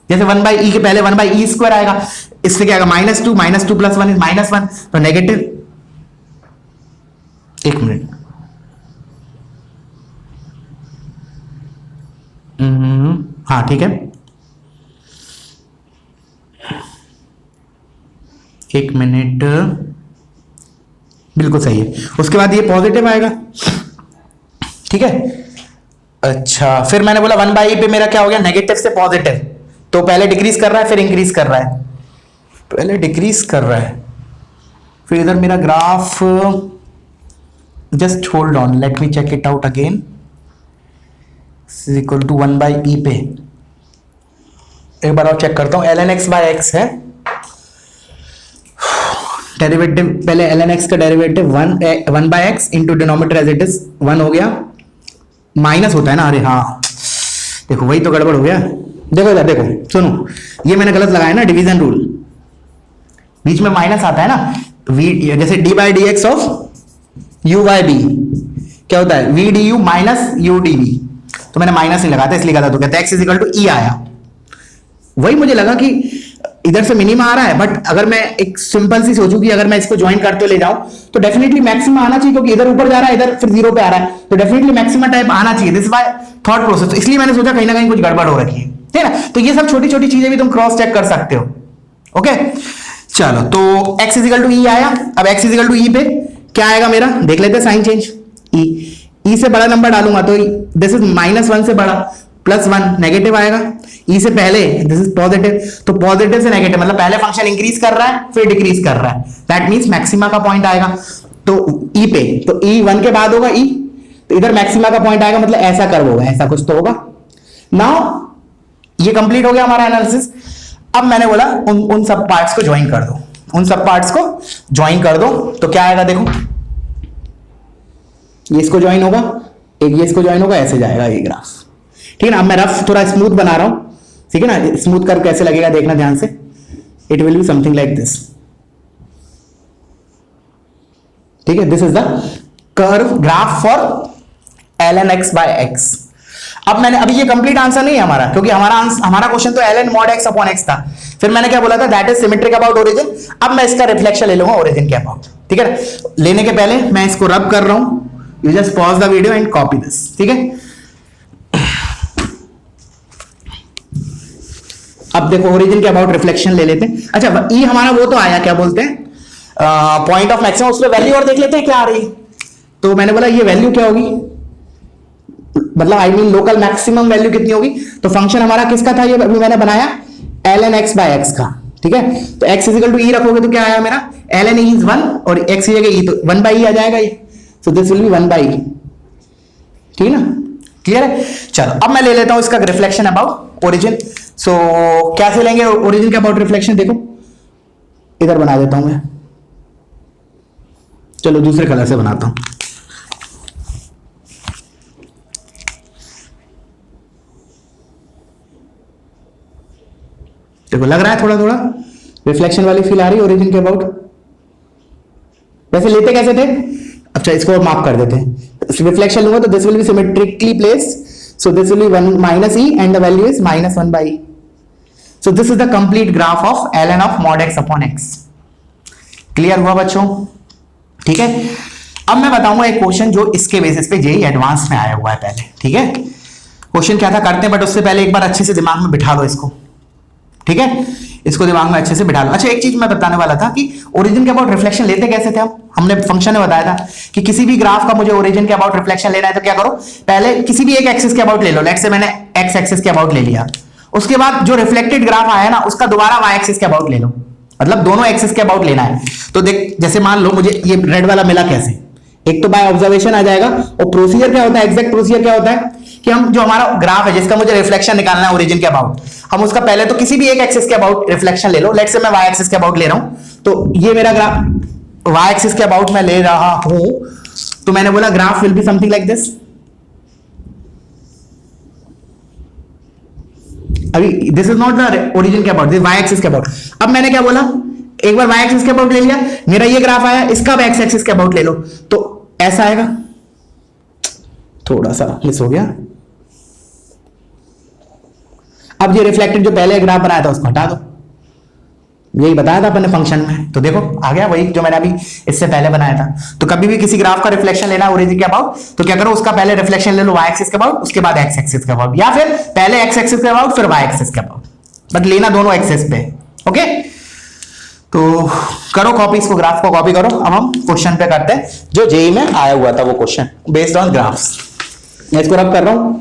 जैसे 1 बाई ई के पहले 1 बाई ई स्क्वायर आएगा, इससे क्या आएगा -2 प्लस 1 इज -1, तो नेगेटिव। एक मिनट, हाँ ठीक है, एक मिनट, बिल्कुल सही है। उसके बाद ये पॉजिटिव आएगा, ठीक है। अच्छा, फिर मैंने बोला 1/e पे मेरा क्या हो गया, नेगेटिव से पॉजिटिव, तो पहले डिक्रीज कर रहा है फिर इंक्रीज कर रहा है, पहले डिक्रीज कर रहा है, फिर इधर मेरा graph, just hold on, let me check it out again, is equal to 1/e पे एक बार और चेक करता हूं, ln x बाय x है, डेरिवेटिव पहले ln x का derivative 1/x into denominator as it is 1 हो गया, माइनस होता है ना, अरे हाँ देखो वही तो गड़बड़ हो गया, देखो इधर देखो, सुनो ये मैंने गलत लगाया ना, डिवीजन रूल, बीच में माइनस आता है ना, v जैसे d by d x of u by b क्या होता है, v du minus u dv, तो मैंने माइनस नहीं लगाता इसलिए कहा था, तो कहते हैं x is equal to e आया, वही मुझे लगा कि इधर से मिनिमा आ रहा है, बट अगर मैं एक सिंपल सी सोचूं कि अगर मैं इसको ज्वाइन करते ले जाऊं तो डेफिनेटली मैक्सिमा आना चाहिए, क्योंकि इधर ऊपर जा रहा है इधर फिर जीरो पे आ रहा है, तो डेफिनेटली मैक्सिमा टाइप आना चाहिए, दिस बाय थॉट प्रोसेस, तो इसलिए मैंने सोचा कहीं ना कहीं कुछ गड़बड़ हो रखी है, ठीक है ना, तो ये सब छोटी छोटी चीजें भी तुम क्रॉस चेक कर सकते हो, ओके। चलो तो x इजिकल टू ई आया, अब x इजिकल टू ई पे क्या आएगा मेरा, देख लेते हैं साइन चेंज, ई से बड़ा नंबर डालूंगा तो दिस इज -1 से बड़ा, +1 नेगेटिव आएगा, ई से पहले दिस इज पॉजिटिव, तो पॉजिटिव से नेगेटिव मतलब पहले फंक्शन इंक्रीज कर रहा है फिर डिक्रीज कर रहा है, दैट मींस मैक्सिमा का पॉइंट आएगा, तो ई पे, तो ई 1 के बाद होगा ई, तो इधर मैक्सिमा का पॉइंट आएगा, मतलब ऐसा कर्व होगा, ऐसा कुछ तो होगा। नाउ ये कंप्लीट हो गया हमारा एनालिसिस, अब मैंने बोला उन सब पार्ट्स को ज्वाइन कर दो, उन सब पार्ट्स को ज्वाइन कर दो, तो क्या आएगा देखो, ये इसको ज्वाइन होगा, एक ये इसको ज्वाइन होगा, ऐसे जाएगा ये ग्राफ, ठीक है ना। अब मैं रफ थोड़ा स्मूथ बना रहा हूं, ठीक है ना, स्मूथ कर्व कैसे लगेगा देखना ध्यान से, it will be something like this, ठीक है, this is the curve graph for ln x by x। अब मैंने, अभी ये कंप्लीट आंसर नहीं है हमारा, क्योंकि हमारा क्वेश्चन तो ln mod x upon x था, फिर मैंने क्या बोला था, that is symmetric about origin, अब मैं इसका रिफ्लेक्शन ले लूंगा ओरिजिन के अबाउट, ठीक है। लेने के पहले मैं इसको रब कर रहा हूं, you just pause the video and copy this, ठीक है। अब देखो ओरिजिन के अबाउट रिफ्लेक्शन ले लेते हैं, अच्छा ई हमारा वो तो आया, क्या बोलते हैं, पॉइंट ऑफ मैक्सिमम, उसमें वैल्यू और देख लेते हैं क्या आ रही है, तो मैंने बोला ये वैल्यू क्या होगी, मतलब I mean local maximum value कितनी होगी, तो फंक्शन हमारा किसका था, ये अभी मैंने बनाया ln x बाय x का, ठीक है, तो x इजिकल टू ई रखोगे तो क्या आया मेरा, ln e इज 1 और x की जगह e, तो 1/e आ जाएगा ये, सो दिस विल बी 1/e, ठीक है ना, क्लियर है। चलो अब मैं ले लेता हूं इसका रिफ्लेक्शन अबाउट ओरिजिन, सो कैसे लेंगे ओरिजिन के अबाउट रिफ्लेक्शन, देखो इधर बना देता हूं मैं, चलो दूसरे कलर से बनाता हूं, देखो लग रहा है थोड़ा थोड़ा रिफ्लेक्शन वाली फील आ रही है ओरिजिन के अबाउट, वैसे लेते कैसे थे, अच्छा इसको मार्क कर देते हैं, रिफ्लेक्शन लूंगा तो this will B symmetrically placed, so this will be 1 - e and the value is -1/e, so this is the complete graph of ln of mod x upon x। Clear हुआ बच्चों, ठीक है। अब मैं बताऊंगा एक क्वेश्चन जो इसके बेसिस पे जेई एडवांस में आया हुआ है पहले, ठीक है। क्वेश्चन क्या था करते हैं, बट उससे पहले एक बार अच्छे से दिमाग में बिठा लो इसको, ठीक है, इसको दिमाग में अच्छे से बिठा लो। अच्छा एक चीज मैं बताने वाला था कि ओरिजिन के अबाउट रिफ्लेक्शन लेते कैसे थे, हमने फंक्शन में बताया था कि किसी भी ग्राफ का मुझे ओरिजिन के अबाउट रिफ्लेक्शन लेना है तो क्या करो, पहले किसी भी एक एक्सिस के अबाउट ले लो, लेट्स से मैंने एक्स एक्सिस के अबाउट ले लिया, उसके बाद जो रिफ्लेक्टेड ग्राफ आया ना उसका दोबारा वाई एक्सिस के अबाउट ले लो, मतलब दोनों एक्सिस के अबाउट लेना है। तो देख जैसे मान लो मुझे ये रेड वाला मिला कैसे, एक तो बाय ऑब्जर्वेशन आ जाएगा, और प्रोसीजर क्या होता है, एग्जैक्ट प्रोसीजर क्या होता है कि हम जो हमारा ग्राफ है जिसका मुझे रिफ्लेक्शन निकालना है ओरिजिन के अबाउट, हम उसका पहले तो किसी भी एक एक्सिस के अबाउट रिफ्लेक्शन ले लो, लेट्स से मैं वाई एक्सिस के अबाउट ले रहा हूं, तो ये मेरा ग्राफ वाई एक्सिस के अबाउट मैं ले रहा हूं, तो मैंने बोला graph will be something like this, अभी this is not the origin के अबाउट, दिस वाई एक्सिस के अबाउट। अब मैंने क्या बोला, एक बार वाई एक्सिस के अबाउट ले लिया, मेरा ये ग्राफ आया, इसका अब एक्स एक्सिस के अबाउट ले लो, तो ऐसा आएगा, थोड़ा सा मिस हो गया। अब ये रिफ्लेक्टेड जो पहले ग्राफ बनाया था उसको हटा दो, यही बताया था अपने फंक्शन में, तो देखो आ गया वही जो मैंने अभी इससे पहले बनाया था। तो कभी भी किसी ग्राफ का रिफ्लेक्शन लेना ओरिजिन के अबाउट, तो क्या करो उसका पहले रिफ्लेक्शन ले लो वाई एक्सिस के अबाउट, उसके बाद एक्स एक्सिस के अबाउट, या फिर पहले एक्स एक्सिस के अबाउट फिर वाई एक्सिस के अबाउट, बट लेना दोनों एक्सिस पे, ओके। तो करो कॉपी, इसको ग्राफ को कॉपी करो। अब हम क्वेश्चन पे करते हैं जो जेई में आया हुआ था, वो क्वेश्चन बेस्ड ऑन ग्राफ्स। मैं इसको रब कर रहा हूं।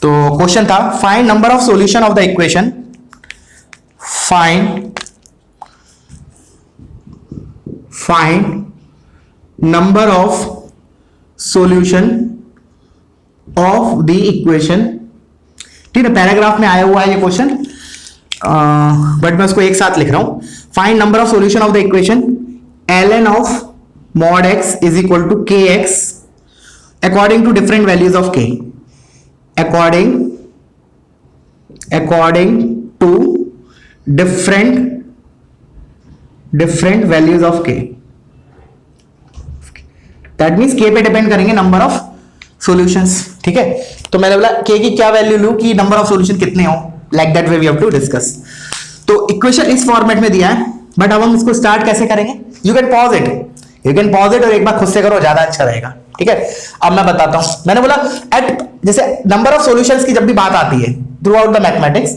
तो क्वेश्चन था find number of solution of the equation, find number of solution of the equation. ठीक है, पैराग्राफ में आया हुआ है ये क्वेश्चन, बट मैं उसको एक साथ लिख रहा हूं। Find number of solution of the equation ln of mod x is equal to kx according to different values of k, according to different values of k। That means k पे depend करेंगे number of solutions. ठीक है, तो मैंने बोला k की क्या value लूं कि नंबर ऑफ सॉल्यूशन कितने हो, like that way we have to discuss. तो इक्वेशन इस फॉर्मेट में दिया है, बट अब हम इसको स्टार्ट कैसे करेंगे? यू कैन पॉज इट और एक बार खुद से करो, ज्यादा अच्छा रहेगा। ठीक है, अब मैं बताता हूं। मैंने बोला जैसे नंबर ऑफ सॉल्यूशंस की जब भी बात आती है थ्रू आउट द मैथमेटिक्स,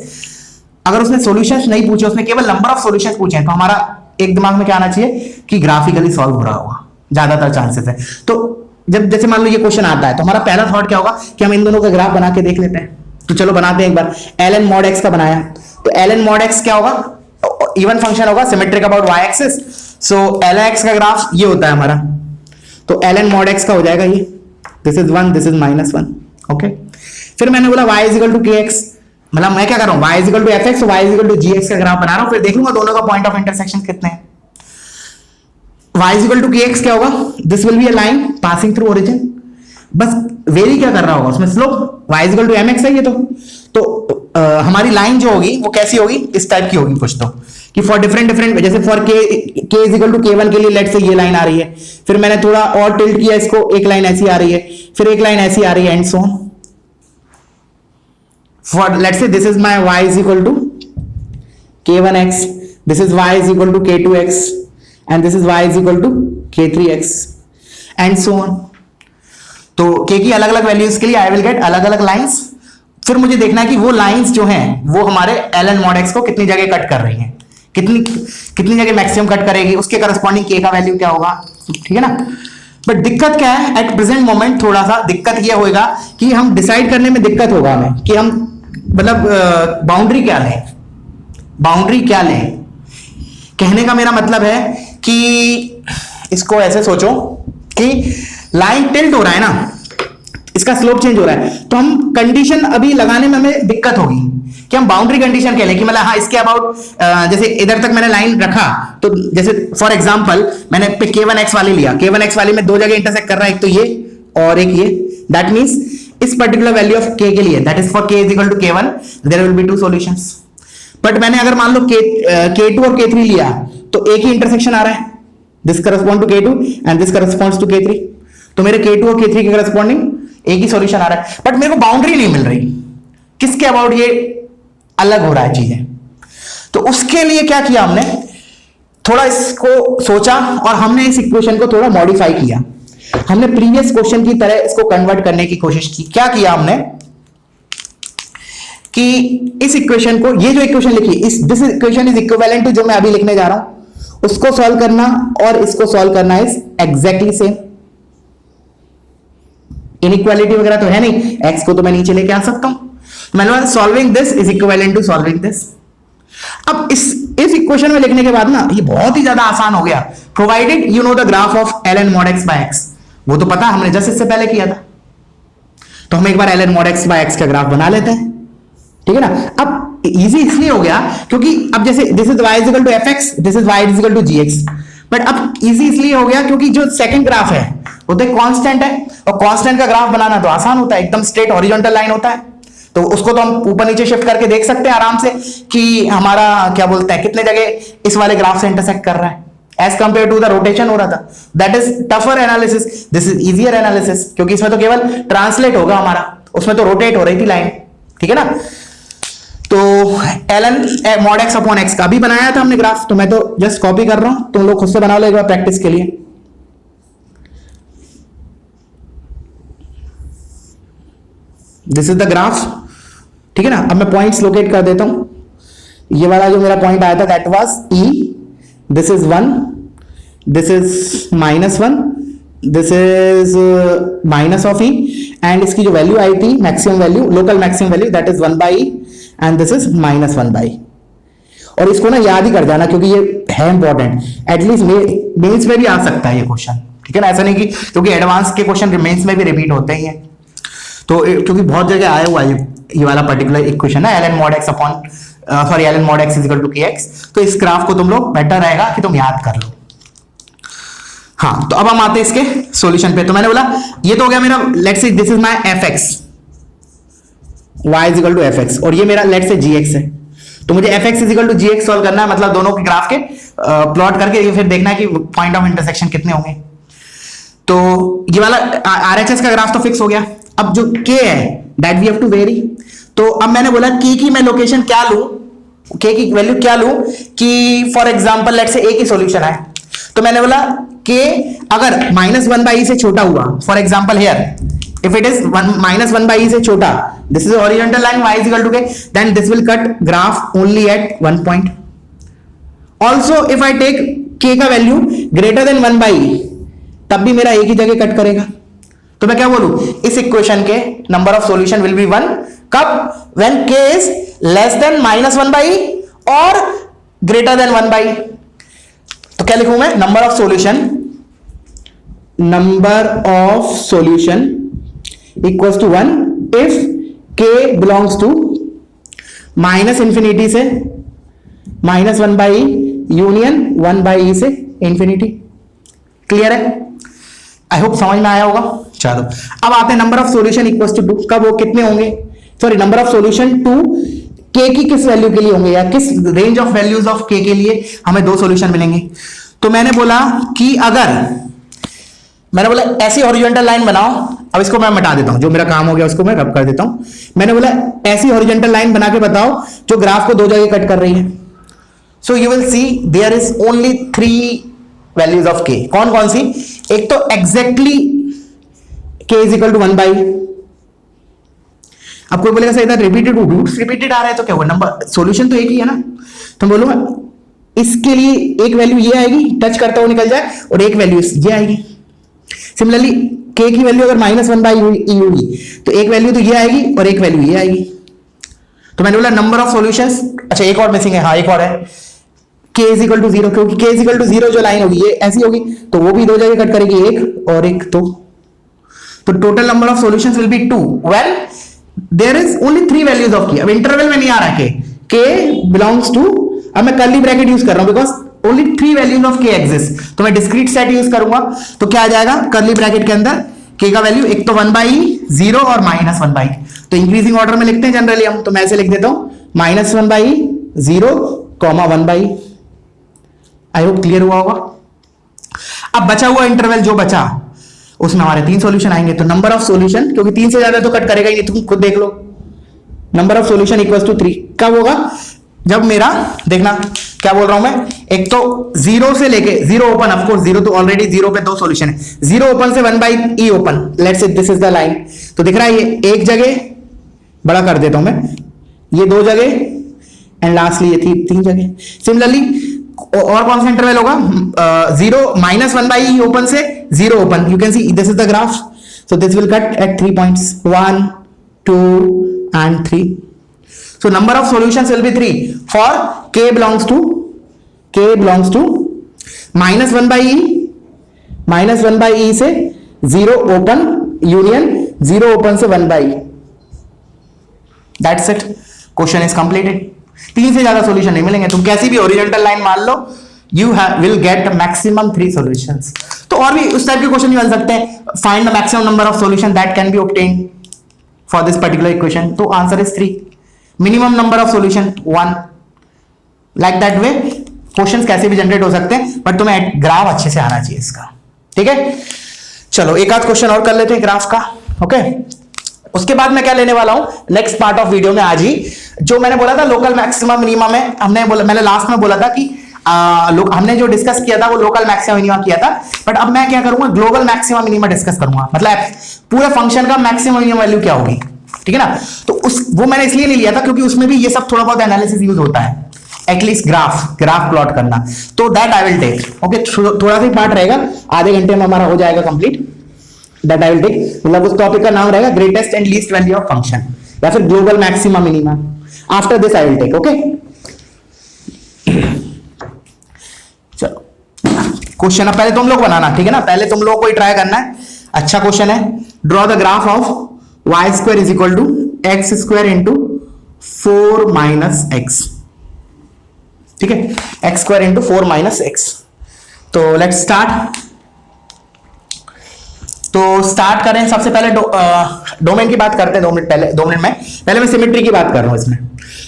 अगर उसने सॉल्यूशंस नहीं पूछे, उसने केवल नंबर ऑफ सॉल्यूशंस पूछे हैं, तो हमारा एक दिमाग में क्या आना चाहिए कि ग्राफिकली सॉल्व हो रहा होगा, ज्यादातर चांसेस है। तो जब जैसे मान लो ये क्वेश्चन आता है, तो हमारा पहला थॉट क्या होगा कि हम इन दोनों का ग्राफ बना के देख लेते हैं। तो चलो बनाते हैं एक बार। ln mod x का बनाया, तो ln mod x क्या होगा? इवन फंक्शन होगा, symmetric about y axis. So ln x का ग्राफ ये होता है हमारा, तो ln mod x का हो जाएगा ये, this is 1, this is -1। Okay, फिर मैंने बोला y is equal to kx, मतलब मैं क्या कर रहा हूं, y is equal to fx, y is equal to gx का ग्राफ बना रहा हूं। फिर देख लूंगा दोनों का पॉइंट ऑफ इंटरसेक्शन कितने हैं। y is equal to kx क्या होगा? This will be a line passing through origin, बस वेरी क्या कर रहा होगा उसमें, slope. y is equal to mx है ये तो हमारी लाइन जो होगी वो कैसी होगी, इस टाइप की होगी कुछ, तो कि फॉर डिफरेंट जैसे for k is equal to k1 के लिए लेट से ये लाइन आ रही है, फिर मैंने थोड़ा और टिल्ट किया इसको, एक लाइन ऐसी आ रही है, फिर एक लाइन ऐसी आ रही है, and so on. For let say this is my y is equal to k1x, this is y is equal to k2x, and this is y is equal to k3x, and so on. तो k की अलग अलग values के लिए I will get अलग अलग lines. फिर मुझे देखना है कि वो लाइंस जो हैं वो हमारे ln mod x को कितनी जगह कट कर रही हैं, कितनी जगह मैक्सिमम कट करेगी, उसके करस्पॉन्डिंग k का वैल्यू क्या होगा। ठीक है ना, बट दिक्कत क्या है एट प्रेजेंट मोमेंट, थोड़ा सा दिक्कत ये होगा कि हम डिसाइड करने में दिक्कत होगा हमें कि हम मतलब बाउंड्री क्या लें। कहने का मेरा मतलब है कि इसको ऐसे सोचो कि लाइन टिल्ट हो रहा है ना, इसका स्लोप चेंज हो रहा है, तो हम कंडीशन अभी लगाने में हमें दिक्कत होगी कि हम बाउंड्री कंडीशन कह लें कि मतलब हाँ इसके अबाउट, जैसे इधर तक मैंने लाइन रखा, तो जैसे फॉर एग्जांपल मैंने पे k1x वाली लिया, k1x वाली में दो जगह इंटरसेक्ट कर रहा है, एक तो ये और एक ये, दैट मींस इस पर्टिकुलर वैल्यू ऑफ k के लिए, that is for k is equal to k1, there will be two solutions. But मैंने अगर मान लो k2 और k3 लिया, तो एक ही इंटरसेक्शन आ रहा है, this correspond to k2 and this corresponds to k3, तो मेरे k2 और k3 के करस्पॉन्डिंग एक ही सॉल्यूशन आ रहा है, बट मेरे को बाउंड्री नहीं मिल रही, किसके अबाउट ये अलग हो रहा है चीजें। तो उसके लिए क्या किया हमने, थोड़ा इसको सोचा और हमने इस इक्वेशन को थोड़ा मॉडिफाई किया। हमने प्रीवियस क्वेश्चन की तरह इसको कन्वर्ट करने की कोशिश की। क्या किया हमने कि इस इक्वेशन को, ये जो इक्वेशन लिखी, this equation is equivalent to जो मैं अभी लिखने जा रहा हूं, उसको सॉल्व करना और इसको सॉल्व करना इज एग्जैक्टली सेम। इनइक्वालिटी वगैरह तो है नहीं, x को तो मैं नीचे लेके आ सकता हूं, मैंने solving this is equivalent to solving this. अब इस इक्वेशन में लिखने के बाद ना ये बहुत ही ज्यादा आसान हो गया, provided you know the graph of ln mod x by x, वो तो पता हमने जस्ट इससे पहले किया था, तो हम एक बार ln mod x by x का ग्राफ बना लेते हैं। ठीक है ना, अब इजी इसलिए हो गया क्योंकि अब जैसे this is y is equal to fx, this is y is equal to gx, but अब इजी इसलिए हो गया क्योंकि जो सेकंड ग्राफ है वो तो कांस्टेंट है, और कांस्टेंट का ग्राफ बनाना तो आसान होता है, एकदम स्ट्रेट हॉरिजॉन्टल लाइन होता है, तो उसको तो हम ऊपर नीचे शिफ्ट करके देख सकते हैं आराम से कि हमारा क्या बोलते हैं कितने जगह इस वाले ग्राफ से इंटरसेक्ट कर रहा है, as compare to the rotation हो रहा था। That is tougher analysis, this is easier analysis, क्योंकि इसमें तो केवल ट्रांसलेट होगा हमारा, उसमें तो रोटेट हो रही थी लाइन। ठीक है ना, तो ln mod x upon x का भी बनाया था हमने ग्राफ, तो मैं तो जस्ट कॉपी कर रहा हूं, तुम लोग खुद से बना लो एक बार प्रैक्टिस के लिए। This is the graph. ठीक है ना, अब मैं पॉइंट्स लोकेट कर देता हूं। ये वाला जो मेरा पॉइंट आया था that was E, this is 1, this is -1, this is minus of E, and इसकी जो वैल्यू आई थी maximum value, local maximum value, that is 1/e, and this is -1/e। और इसको ना याद ही कर जाना क्योंकि ये है इंपॉर्टेंट, एटलीस्ट मेंस में भी आ सकता है ये क्वेश्चन, ठीक है ना। ऐसा नहीं कि क्योंकि एडवांस के क्वेश्चन मेंस में भी रिपीट होते ही हैं, तो क्योंकि बहुत जगह आया हुआ है ये वाला पर्टिकुलर इक्वेशन है, ln mod x upon ln mod x is equal to kx। तो इस ग्राफ को तुम लोग बेटर रहेगा कि तुम याद कर लो। हाँ, तो अब हम आते हैं इसके सॉल्यूशन पे। तो मैंने बोला ये तो हो गया मेरा, let's say this is my fx, y is equal to fx, और ये मेरा लेट्स से gx है। तो मुझे fx is equal to gx solve करना है, मतलब दोनों के ग्राफ के प्लॉट करके फिर देखना है कि पॉइंट ऑफ इंटरसेक्शन कितने होंगे। तो ये वाला RHS का ग्राफ तो फिक्स हो गया। अब जो k है that we have to vary. तो अब मैंने बोला k की मैं लोकेशन क्या लूं, k की वैल्यू क्या लूं कि for example let's say a की सॉल्यूशन है। तो मैंने बोला k अगर -1/e से छोटा हुआ, for example here if it is -1/e से छोटा, this is horizontal line, y is equal to k, then this will cut graph only at one point. Also if I take k का value greater than 1/e, तब भी मेरा एक ही जगह cut करेगा। तो मैं क्या बोलूं, इस इक्वेशन के number of solution will be 1 कब, when k is less than -1/e और ग्रेटर देन 1/e। तो क्या लिखूं मैं, number of solution equals to 1 if k belongs to -infinity से -1/e यूनियन 1/e से इंफिनिटी। क्लियर है? आई होप समझ में आया होगा। चलो अब आते हैं number of solution equals to 2, कब वो कितने होंगे, sorry number of solution 2 k की किस वैल्यू के लिए होंगे, या किस range of values of k के लिए हमें दो सॉल्यूशन मिलेंगे। तो मैंने बोला कि अगर मैंने बोला ऐसी हॉरिजॉन्टल लाइन बनाओ, अब इसको मैं मिटा देता हूं, जो मेरा काम हो गया उसको मैं रब कर देता हूं। मैंने बोला ऐसी हॉरिजॉन्टल लाइन बना के बताओ जो ग्राफ को दो जगह कट कर रही है। So you will see there is only 3 values of k। कौन कौन सी, एक तो exactly k is equal to 1/e। अब कोई बोलेगा सर इधर रिपीटेड रूट्स रिपीटेड आ रहा है तो क्या हुआ, नंबर सॉल्यूशन तो एक ही है ना। तो बोलूंगा इसके लिए एक वैल्यू ये आएगी, टच करता हुआ निकल जाए, और एक वैल्यू ये आएगी। सिमिलरली k की वैल्यू अगर -1/e होगी तो एक वैल्यू तो ये आएगी और एक वैल्यू ये आएगी। तो मैंने बोला नंबर ऑफ सॉल्यूशंस, अच्छा एक और मिसिंग है, हाँ एक और है, k इज इक्वल टू 0, क्योंकि k इज इक्वल टू 0 जो लाइन होगी ये ऐसी होगी तो वो भी दो जगह कट करेगी, एक और एक। तो total number of solutions will be 2 when there is only 3 values of k। अब इंटरवल में नहीं आ रहा k बिलोंग्स टू, अब मैं कर्ली ब्रैकेट यूज कर रहा हूं because only 3 values of k exist. तो मैं डिस्क्रीट सेट यूज करूंगा, तो क्या आ जाएगा कर्ली ब्रैकेट के अंदर k का वैल्यू एक तो 1/e 0 और -1/e। तो इंक्रीजिंग ऑर्डर में लिखते हैं जनरली हम, तो मैं ऐसे लिख देता हूं -1/e 0, 1/e। आई होप क्लियर हुआ होगा। अब बचा हुआ इंटरवल जो बचा उसमें हमारे 3 सॉल्यूशन आएंगे। तो नंबर ऑफ सॉल्यूशन, क्योंकि 3 से ज्यादा तो कट करेगा ही नहीं, तुम खुद देख लो। Number of solution equals to 3 कब होगा, जब मेरा देखना क्या बोल रहा हूं मैं, एक तो 0 से लेके 0 ओपन, ऑफ कोर्स 0 तो ऑलरेडी 0 पे 2 सॉल्यूशन है, 0 ओपन से 1/e open, let's say this is the line. तो दिख रहा है ये एक जगह बड़ा कर देता हूं मैं, ये 2 जगह, एंड लास्टली ये 3 जगह। सिमिलरली और कौन सा इंटरवल होगा, 0 -1/e ओपन से 0 open, you can see this is the graph. So this will cut at 3 points 1 2 and 3. So number of solutions will be 3 for k belongs to -1/e से 0 open union 0 open से 1/e। That's it. Question is completed. 3 से ज्यादा solution नहीं मिलेंगे, तुम कैसी भी horizontal line मान लो, you will get maximum 3 solutions. तो और भी उस टाइप के क्वेश्चन भी बन सकते हैं, find the maximum number of solution that can be obtained for this particular equation. तो answer is 3. Minimum number of solution 1. Like that way questions कैसे भी जनरेट हो सकते हैं, बट तुम्हें ग्राफ अच्छे से आना चाहिए इसका, ठीक है। चलो एक आध क्वेश्चन और कर लेते हैं ग्राफ का, ओके। उसके बाद मैं क्या लेने वाला हूं नेक्स्ट पार्ट ऑफ वीडियो में आज ही, जो मैंने बोला था लोकल मैक्सिमम मिनिमम में, मैंने लास्ट में बोला था कि हमने जो डिस्कस किया था वो लोकल मैक्सिमम मिनिमम किया था, बट अब मैं क्या करूंगा ग्लोबल मैक्सिमम मिनिमम डिस्कस करूंगा, मतलब पूरे फंक्शन का मैक्सिमम मिनिमम वैल्यू क्या होगी, ठीक है ना। तो वो मैंने इसलिए नहीं लिया था क्योंकि उसमें भी ये सब थोड़ा बहुत एनालिसिस यूज होता है, एटलीस्ट ग्राफ प्लॉट करना, तो that I will take. Okay, थोड़ा सा पार्ट रहेगा, आधे घंटे में हमारा हो जाएगा complete. That I will take, मतलब उस टॉपिक का नाम रहेगा greatest and least value of function, या फिर global maxima minima. After this I will take. Okay, चलो क्वेश्चन अब पहले तुम लोग बनाना, ठीक है ना, पहले तुम लोग को ही ट्राई करना है। अच्छा क्वेश्चन है, draw the graph of y square is equal to x square into 4 minus x. ठीक है, x square into 4 minus x. तो लेट्स स्टार्ट। तो स्टार्ट करें, सबसे पहले डोमेन की बात करते हैं। 2 मिनट पहले मैं सिमेट्री की बात कर रहा हूं इसमें।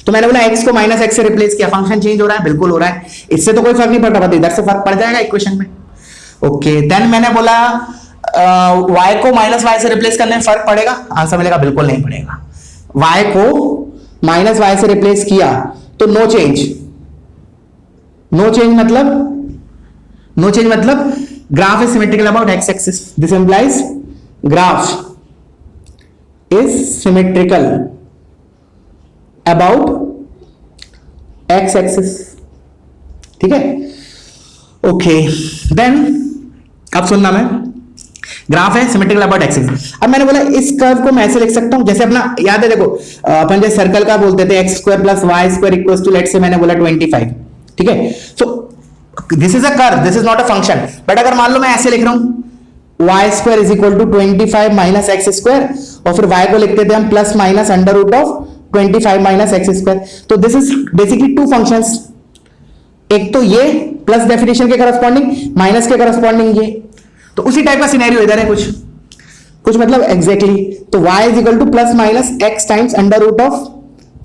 तो मैंने बोला एक्स को माइनस एक्स से रिप्लेस किया, फंक्शन चेंज हो रहा है, बिल्कुल हो रहा है, इससे तो कोई फर्क नहीं पड़ता, इधर से फर्क पड़ जाएगा इक्वेशन में। ओके, देन मैंने बोला y को माइनस वाई से रिप्लेस करने में फर्क पड़ेगा, आंसर मिलेगा बिल्कुल नहीं पड़ेगा। y को माइनस वाई से रिप्लेस किया तो नो चेंज। नो चेंज मतलब graph is symmetrical about x axis. This implies graph is symmetrical about x axis. ठीक है, ओके, देन अब सुनना, मैं ग्राफ है सिमेट्रिकल अबाउट एक्स एक्सिस। अब मैंने बोला इस कर्व को मैं ऐसे लिख सकता हूं, जैसे अपना याद है, देखो अपन जैसे सर्कल का बोलते थे x square plus y square equals to, let's say मैंने बोला 25। ठीक है, so this is a curve, this is not a function, but अगर मान लो मैं ऐसे लिख रहा हूं y square is equal to 25 minus x square, और फिर वाई को लिखते थे हम plus minus under root of 25 minus x square. तो दिस इज बेसिकली 2 फंक्शंस, एक तो ये प्लस डेफिनेशन के करस्पॉन्डिंग, माइनस के करस्पॉन्डिंग ये। तो उसी टाइप का सिनेरियो इधर है, कुछ मतलब एग्जैक्टली। तो y is equal to plus minus x times under root of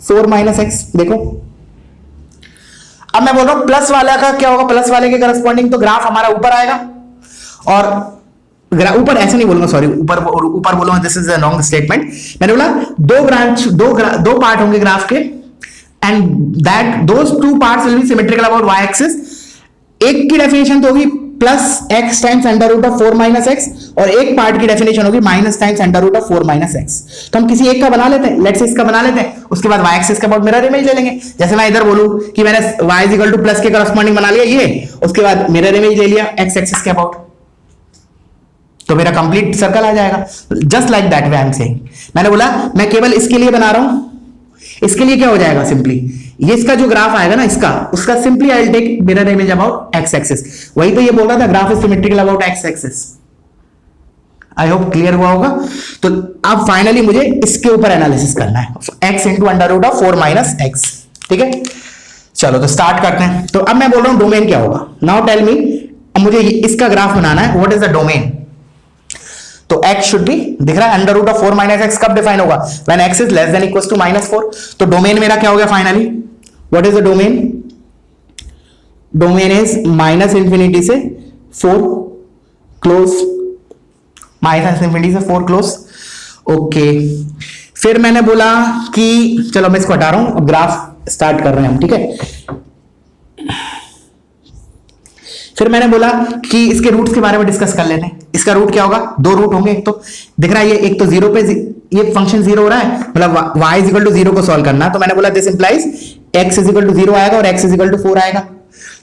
4 minus x. देखो अब मैं बोल रहा हूं प्लस वाला का क्या होगा, प्लस वाले के करस्पॉन्डिंग तो ग्राफ हमारा ऊपर आएगा, और ऊपर ऐसे नहीं बोलूंगा, सॉरी, ऊपर बोलूंगा, this is a wrong statement. मैंने बोला दो पार्ट होंगे ग्राफ के, and that those 2 parts will be symmetrical about y axis. एक की डेफिनेशन तो होगी plus x times under root of 4 minus x, और एक पार्ट की डेफिनेशन होगी minus times under root of 4 minus x. तो हम किसी एक का बना लेते हैं, लेट्स से इसका बना लेते हैं, उसके बाद y एक्सिस का अबाउट मिरर इमेज ले लेंगे। जैसे मैं इधर बोलूं कि मैंने y is equal to plus के करस्पॉन्डिंग बना लिया ये, उसके बाद मिरर इमेज ले लिया x एक्सिस के अबाउट, तो मेरा कंप्लीट सर्कल आ जाएगा। Just like that way I am saying. मैंने बोला मैं केवल इसके लिए बना रहा हूं, इसके लिए क्या हो जाएगा, सिंपली ये इसका जो ग्राफ आएगा ना इसका, उसका simply I will take mirror image about x axis. वही तो ये बोल रहा था, graph is symmetrical about x axis. I hope clear हुआ होगा। तो अब फाइनली मुझे इसके ऊपर एनालिसिस करना है, x into under root of 4 minus x. ठीक है, चलो तो स्टार्ट करते हैं। तो अब मैं बोल रहा हूं डोमेन क्या होगा। नाउ टेल मी, मुझे इसका ग्राफ बनाना है, व्हाट इज द डोमेन। तो x शुड बी, दिख रहा है under root of 4 minus x कब डिफाइन होगा, when x is less than equals to -4। तो डोमेन मेरा क्या हो गया finally, what is the domain, domain is minus infinity से 4 क्लोज, माइनस इंफिनिटी से 4 क्लोज। ओके, फिर मैंने बोला कि चलो मैं इसको हटा रहा हूं, अब ग्राफ स्टार्ट कर रहे हैं हम। ठीक है, फिर मैंने बोला कि इसके रूट्स के बारे में डिस्कस कर लेते हैं। इसका रूट क्या होगा, 2 रूट होंगे, एक तो दिख रहा है ये, एक तो 0 पे ये फंक्शन 0 हो रहा है, मतलब y इज इक्वल टू 0 को सॉल्व करना है। तो मैंने बोला this implies x is equal to 0 आएगा और x इज इक्वल टू 4 आएगा।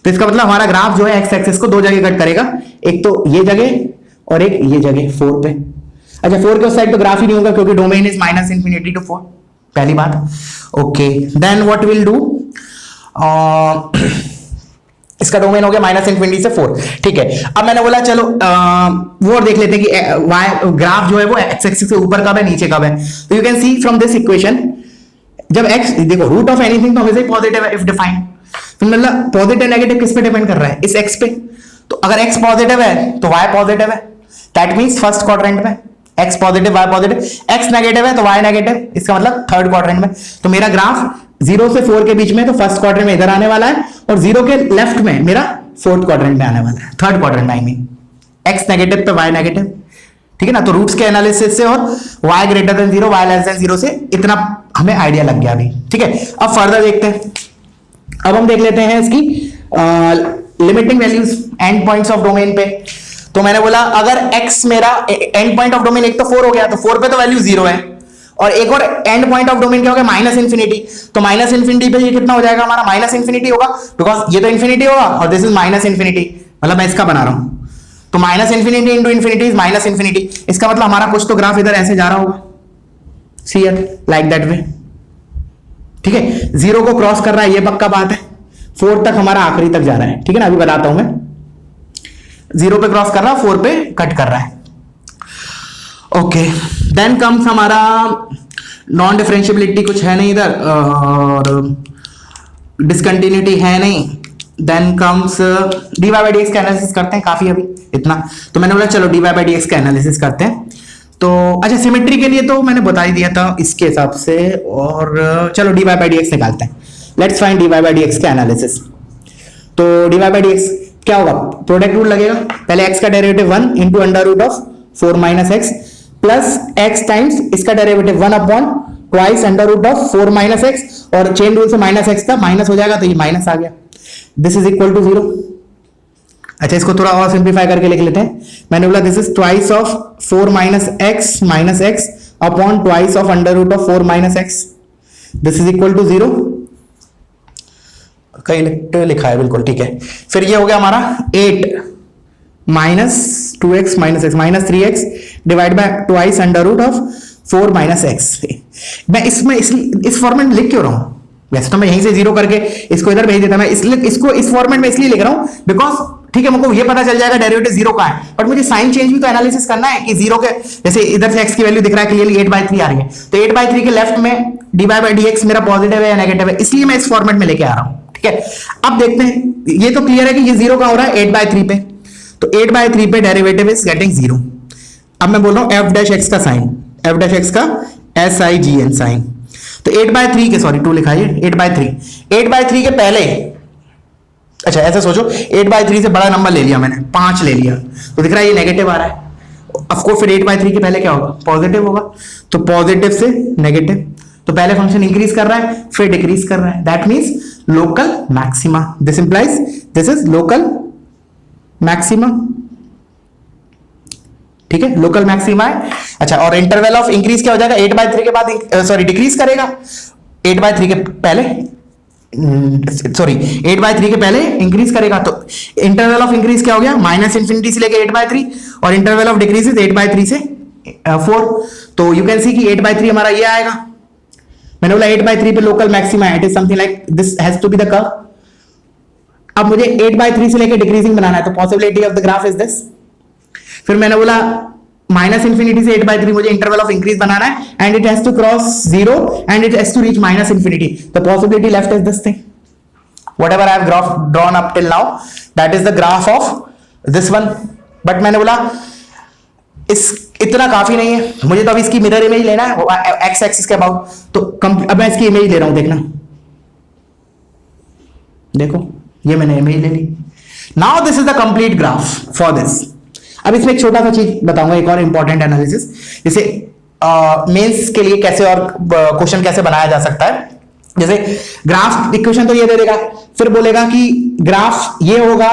तो इसका मतलब हमारा ग्राफ जो है x एक्सिस को 2 जगह कट करेगा, एक तो ये जगह और एक ये जगह 4 पे। अच्छा, 4 के उस साइड तो ग्राफ ही नहीं होगा क्योंकि domain is minus infinity to 4, पहली बात। Okay, then what will do, इसका डोमेन हो गया माइनस इंफिनिटी से 4। ठीक है, अब मैंने बोला चलो वो देख लेते हैं कि y ग्राफ जो है वो x एक्सिस से ऊपर कब है नीचे कब है। तो you can C from this equation, जब x, देखो रूट ऑफ एनीथिंग तो हमेशा ही पॉजिटिव है इफ डिफाइंड। तो मतलब पॉजिटिव नेगेटिव किस पे डिपेंड कर रहा है, इस x पे। तो अगर x पॉजिटिव है तो y पॉजिटिव है, दैट मींस फर्स्ट क्वाड्रेंट में x positive y positive, x negative है तो y नेगेटिव, इसका मतलब थर्ड क्वाड्रेंट में। तो मेरा ग्राफ 0 से 4 के बीच में तो फर्स्ट क्वाड्रेंट में इधर आने वाला है, और 0 के लेफ्ट में मेरा फोर्थ क्वाड्रेंट में आने वाला है, थर्ड क्वाड्रेंट में आई मीन, x नेगेटिव पे y नेगेटिव। ठीक है ना, तो रूट्स के एनालिसिस से और y greater than 0 y less than 0 से इतना हमें आइडिया लग गया अभी। ठीक है, अब फर्दर देखते हैं। अब हम देख लेते हैं इसकी limiting values and points of domain पे। तो मैंने बोला अगर x मेरा एंड पॉइंट ऑफ डोमेन एक तो 4 हो गया, तो 4 पे तो वैल्यू 0 है, और एक और एंड पॉइंट ऑफ डोमेन क्या होगा, माइनस इन्फिनिटी। तो माइनस इन्फिनिटी पे ये कितना हो जाएगा हमारा, माइनस इन्फिनिटी होगा, बिकॉज ये तो इन्फिनिटी होगा और दिस इज माइनस इन्फिनिटी, मतलब मैं इसका बना रहा हूं। तो minus infinity into infinity is minus infinity. इसका मतलब हमारा कुछ तो ग्राफ इधर ऐसे जा रहा होगा, सी इट लाइक दैट वे, ठीक है। जीरो को क्रॉस कर रहा है, ये पक्का बात है। 4 तक हमारा आखिरी तक जा रहा है, ठीक है ना, अभी बताता हूं मैं। 0 पे क्रॉस कर रहा है, 4 पे कट कर रहा है। ओके, देन कम्स हमारा नॉन डिफरेंशियबिलिटी, कुछ है नहीं इधर, और डिसकंटिन्यूटी है नहीं। Then comes dy by d x का एनालिसिस करते हैं, काफी अभी इतना। तो मैंने बोला चलो dy बाई डी एक्स का एनालिसिस करते हैं। तो अच्छा, सिमेट्री के लिए तो मैंने बता ही दिया था इसके हिसाब से, और चलो dy बाई डी एक्स निकालते हैं। Let's find dy by d x का एनालिसिस। तो dy बाई डी एक्स क्या होगा, प्रोडक्ट रूल लगेगा। पहले x का derivative 1 into under root of 4 minus x plus x times इसका derivative 1 upon twice under root of 4 minus x, और chain rule से माइनस एक्स था, माइनस हो जाएगा तो ये माइनस आ गया। This is equal to 0। अच्छा, इसको थोड़ा और सिंप्लीफाई करके लिख लेते हैं। मैंने बोला this is twice of 4 minus x upon twice of under root of 4 minus x, this is equal to 0। कहीं लिखा है, बिल्कुल ठीक है। फिर ये हो गया हमारा 8 minus 2x minus x minus 3x divide by twice under root of 4 minus x. मैं इसमें इस फॉर्मेट में लिख क्यों रहा हूं, वैसे तो मैं यहीं से जीरो करके इसको इधर भेज देता। मैं इसको इस फॉर्मेट में इसलिए लिख रहा हूं बिकॉज ठीक है, मुझको ये पता चल जाएगा डेरिवेटिव 0 का है, बट मुझे साइन चेंज भी तो एनालिसिस करना है कि 0 के, जैसे इधर से x की वैल्यू दिख रहा है क्लियरली 8/3 आ रही है, तो 8/3 के लेफ्ट में dy बाई dx मेरा पॉजिटिव है या नेगेटिव है, इसलिए मैं इस फॉर्मेट में लेके आ रहा हूं, ठीक है। अब देखते हैं, ये तो क्लियर है कि ये 0 का हो रहा है 8/3 पे, तो 8/3 पे डेरिवेटिव इज गेटिंग 0। अब मैं बोल रहा हूं f डैश x का साइन, f डैश x का SIGN साइन, तो 8/3 के, सॉरी 2 लिखा है, 8/3 के पहले, अच्छा ऐसा सोचो 8/3 से बड़ा नंबर ले लिया मैंने, 5 ले लिया, तो दिख रहा है ये नेगेटिव आ रहा है। ऑफ कोर्स फिर 8/3 के पहले क्या होगा, पॉजिटिव होगा, तो पॉजिटिव से नेगेटिव, तो पहले फंक्शन इंक्रीज कर रहा है फिर डिक्रीज कर रहा है, that means local maxima. This implies this is local maxima, ठीक है, लोकल मैक्सिमा है। अच्छा, और इंटरवल ऑफ इंक्रीज क्या हो जाएगा, 8/3 के बाद सॉरी डिक्रीज करेगा, 8/3 के पहले सॉरी 8/3 के पहले इंक्रीज करेगा, तो इंटरवल ऑफ इंक्रीज क्या हो गया, माइनस इंफिनिटी से लेके 8/3, और इंटरवल ऑफ डिक्रीज 8/3 से 4। तो यू कैन सी कि 8/3 हमारा ये आएगा। मैंने बोला 8/3 पे लोकल मैक्सिमा है, it is something like this has to be the curve. अब मुझे 8/3 से लेके डिक्रीजिंग बनाना है, तो possibility of the graph is this. फिर मैंने बोला माइनस इंफिनिटी से 8/3 मुझे इंटरवल ऑफ इंक्रीज बनाना है, and it has to cross 0 and it has to reach minus infinity, the possibility left is this thing, whatever I have drawn up till now, that is the graph of this one. But मैंने बोला इस इतना काफी नहीं है, मुझे तो अभी इसकी मिरर इमेज लेना है एक्स एक्सिस के अबाउट, तो अब मैं इसकी इमेज ले रहा हूं, देखना, देखो ये मैंने इमेज ले ली। Now this is the complete graph for this. अब इसमें एक छोटा सा चीज बताऊंगा, एक और इंपॉर्टेंट एनालिसिस, जैसे मेंस के लिए कैसे और क्वेश्चन कैसे बनाया जा सकता है। जैसे ग्राफ इक्वेशन तो ये दे देगा, फिर बोलेगा कि ग्राफ ये होगा।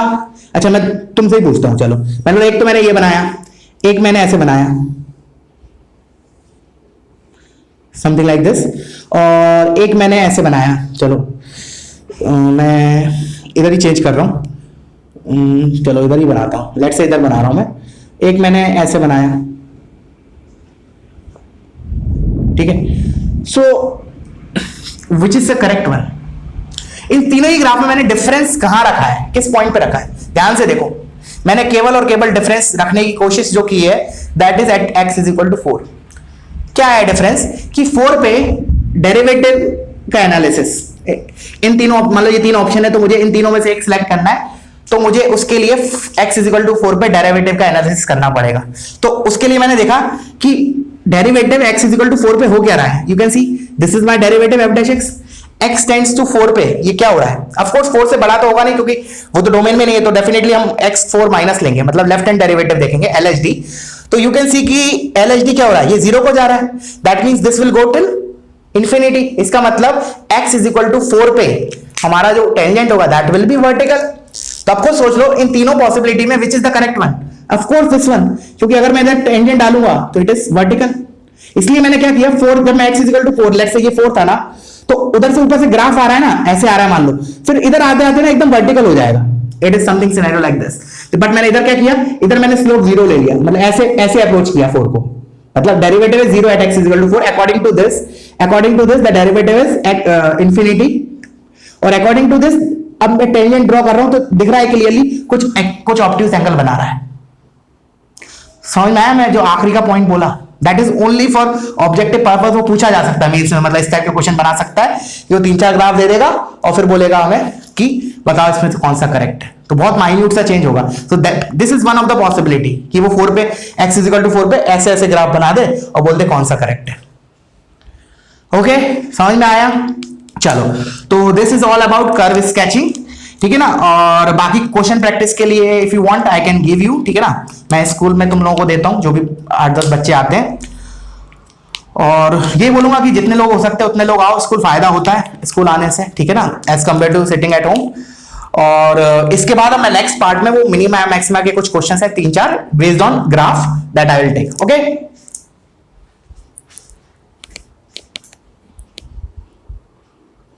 अच्छा, मैं तुमसे ही पूछता हूं, चलो मैंने एक तो मैंने ये बनाया, एक मैंने ऐसे बनाया समथिंग लाइक दिस, और एक मैंने ऐसे बनाया। चलो मैं इधर ही चेंज कर रहा हूं, चलो इधर ही बनाता हूं, लेट्स से इधर बना रहा हूं मैं। एक मैंने ऐसे बनाया, ठीक है। So which is the correct one. इन तीनों ही ग्राफ में मैंने डिफरेंस कहां रखा है, किस पॉइंट पे रखा है, ध्यान से देखो। मैंने केवल और केवल डिफरेंस रखने की कोशिश जो की है, that is at x is equal to 4। क्या है डिफरेंस कि 4 पे डेरिवेटिव का एनालिसिस, इन तीनों, मतलब ये तीन ऑप्शन है, तो मुझे इन तीनों में से एक सिलेक्ट करना है, तो मुझे उसके लिए x इज इक्वल टू 4 पे डेरिवेटिव का एनालिसिस करना पड़ेगा। तो उसके लिए मैंने देखा कि derivative x is equal to 4 पे हो क्या रहा है। You can see this is my derivative f dash x, x tends to 4 पे ये क्या हो रहा है। ऑफ कोर्स 4 से बड़ा तो होगा नहीं, क्योंकि वो तो डोमेन में नहीं है, तो डेफिनेटली हम x 4 माइनस लेंगे, मतलब लेफ्ट हैंड डेरिवेटिव देखेंगे LHD। तो यू कैन सी कि LHD क्या हो रहा है, ये 0 को जा रहा है, that means this will go till infinity. इसका मतलब x इज इक्वल टू 4 पे हमारा जो टेंजेंट होगा दैट विल बी वर्टिकल। तो आपको सोच लो इन तीनों पॉसिबिलिटी में विच is the correct one. Of course this one, क्योंकि अगर मैं इधर टेंजेंट डालूंगा तो इट इज वर्टिकल, इसलिए मैंने क्या किया, 4 जब मैं x equal to 4, let's say ये 4 था ना, तो उधर से ऊपर से ग्राफ आ रहा है ना, ऐसे आ रहा है मान लो, फिर इधर आते आते ना एकदम वर्टिकल हो जाएगा। It is something scenario like this. But मैंने इधर क्या किया, इधर मैंने स्लोप 0 ले लिया, मतलब ऐसे ऐसे अप्रोच किया 4 को, मतलब derivative is 0 at x equal to 4। According to this the derivative is at infinity, और अकॉर्डिंग टू दिस अब मैं टेंजेंट ड्रॉ कर रहा हूं तो दिख रहा है क्लियरली कुछ ऑब्ट्यूज एंगल बना रहा है। समझ में आया मैं जो आखिरी का पॉइंट बोला, that is only for objective purpose, वो पूछा जा सकता है मेंस में, मतलब इस टाइप के क्वेश्चन बना सकता है, जो 3-4 ग्राफ दे देगा और फिर बोलेगा हमें कि बताओ इसमें से कौन सा करेक्ट है, तो बहुत माइन्यूट सा चेंज होगा। सो this is one of the possibility कि वो 4 पे x इज इक्वल टू 4 पे ऐसे ऐसे ग्राफ बना दे और बोल दे कौन सा करेक्ट है। ओके, समझ में आया? चलो, तो this is all about curve sketching, ठीक है ना। और बाकी क्वेश्चन प्रैक्टिस के लिए if you want I can give you, ठीक है ना, मैं स्कूल में तुम लोगों को देता हूं, जो भी 8-10 बच्चे आते हैं, और ये बोलूंगा कि जितने लोग हो सकते हैं उतने लोग आओ, स्कूल फायदा होता है स्कूल आने से, ठीक है ना, as compare to sitting at home. और इसके बाद मैं नेक्स्ट पार्ट में वो मिनिमा मैक्सिमा के कुछ क्वेश्चन है 3-4 based on graph that I will take. Okay.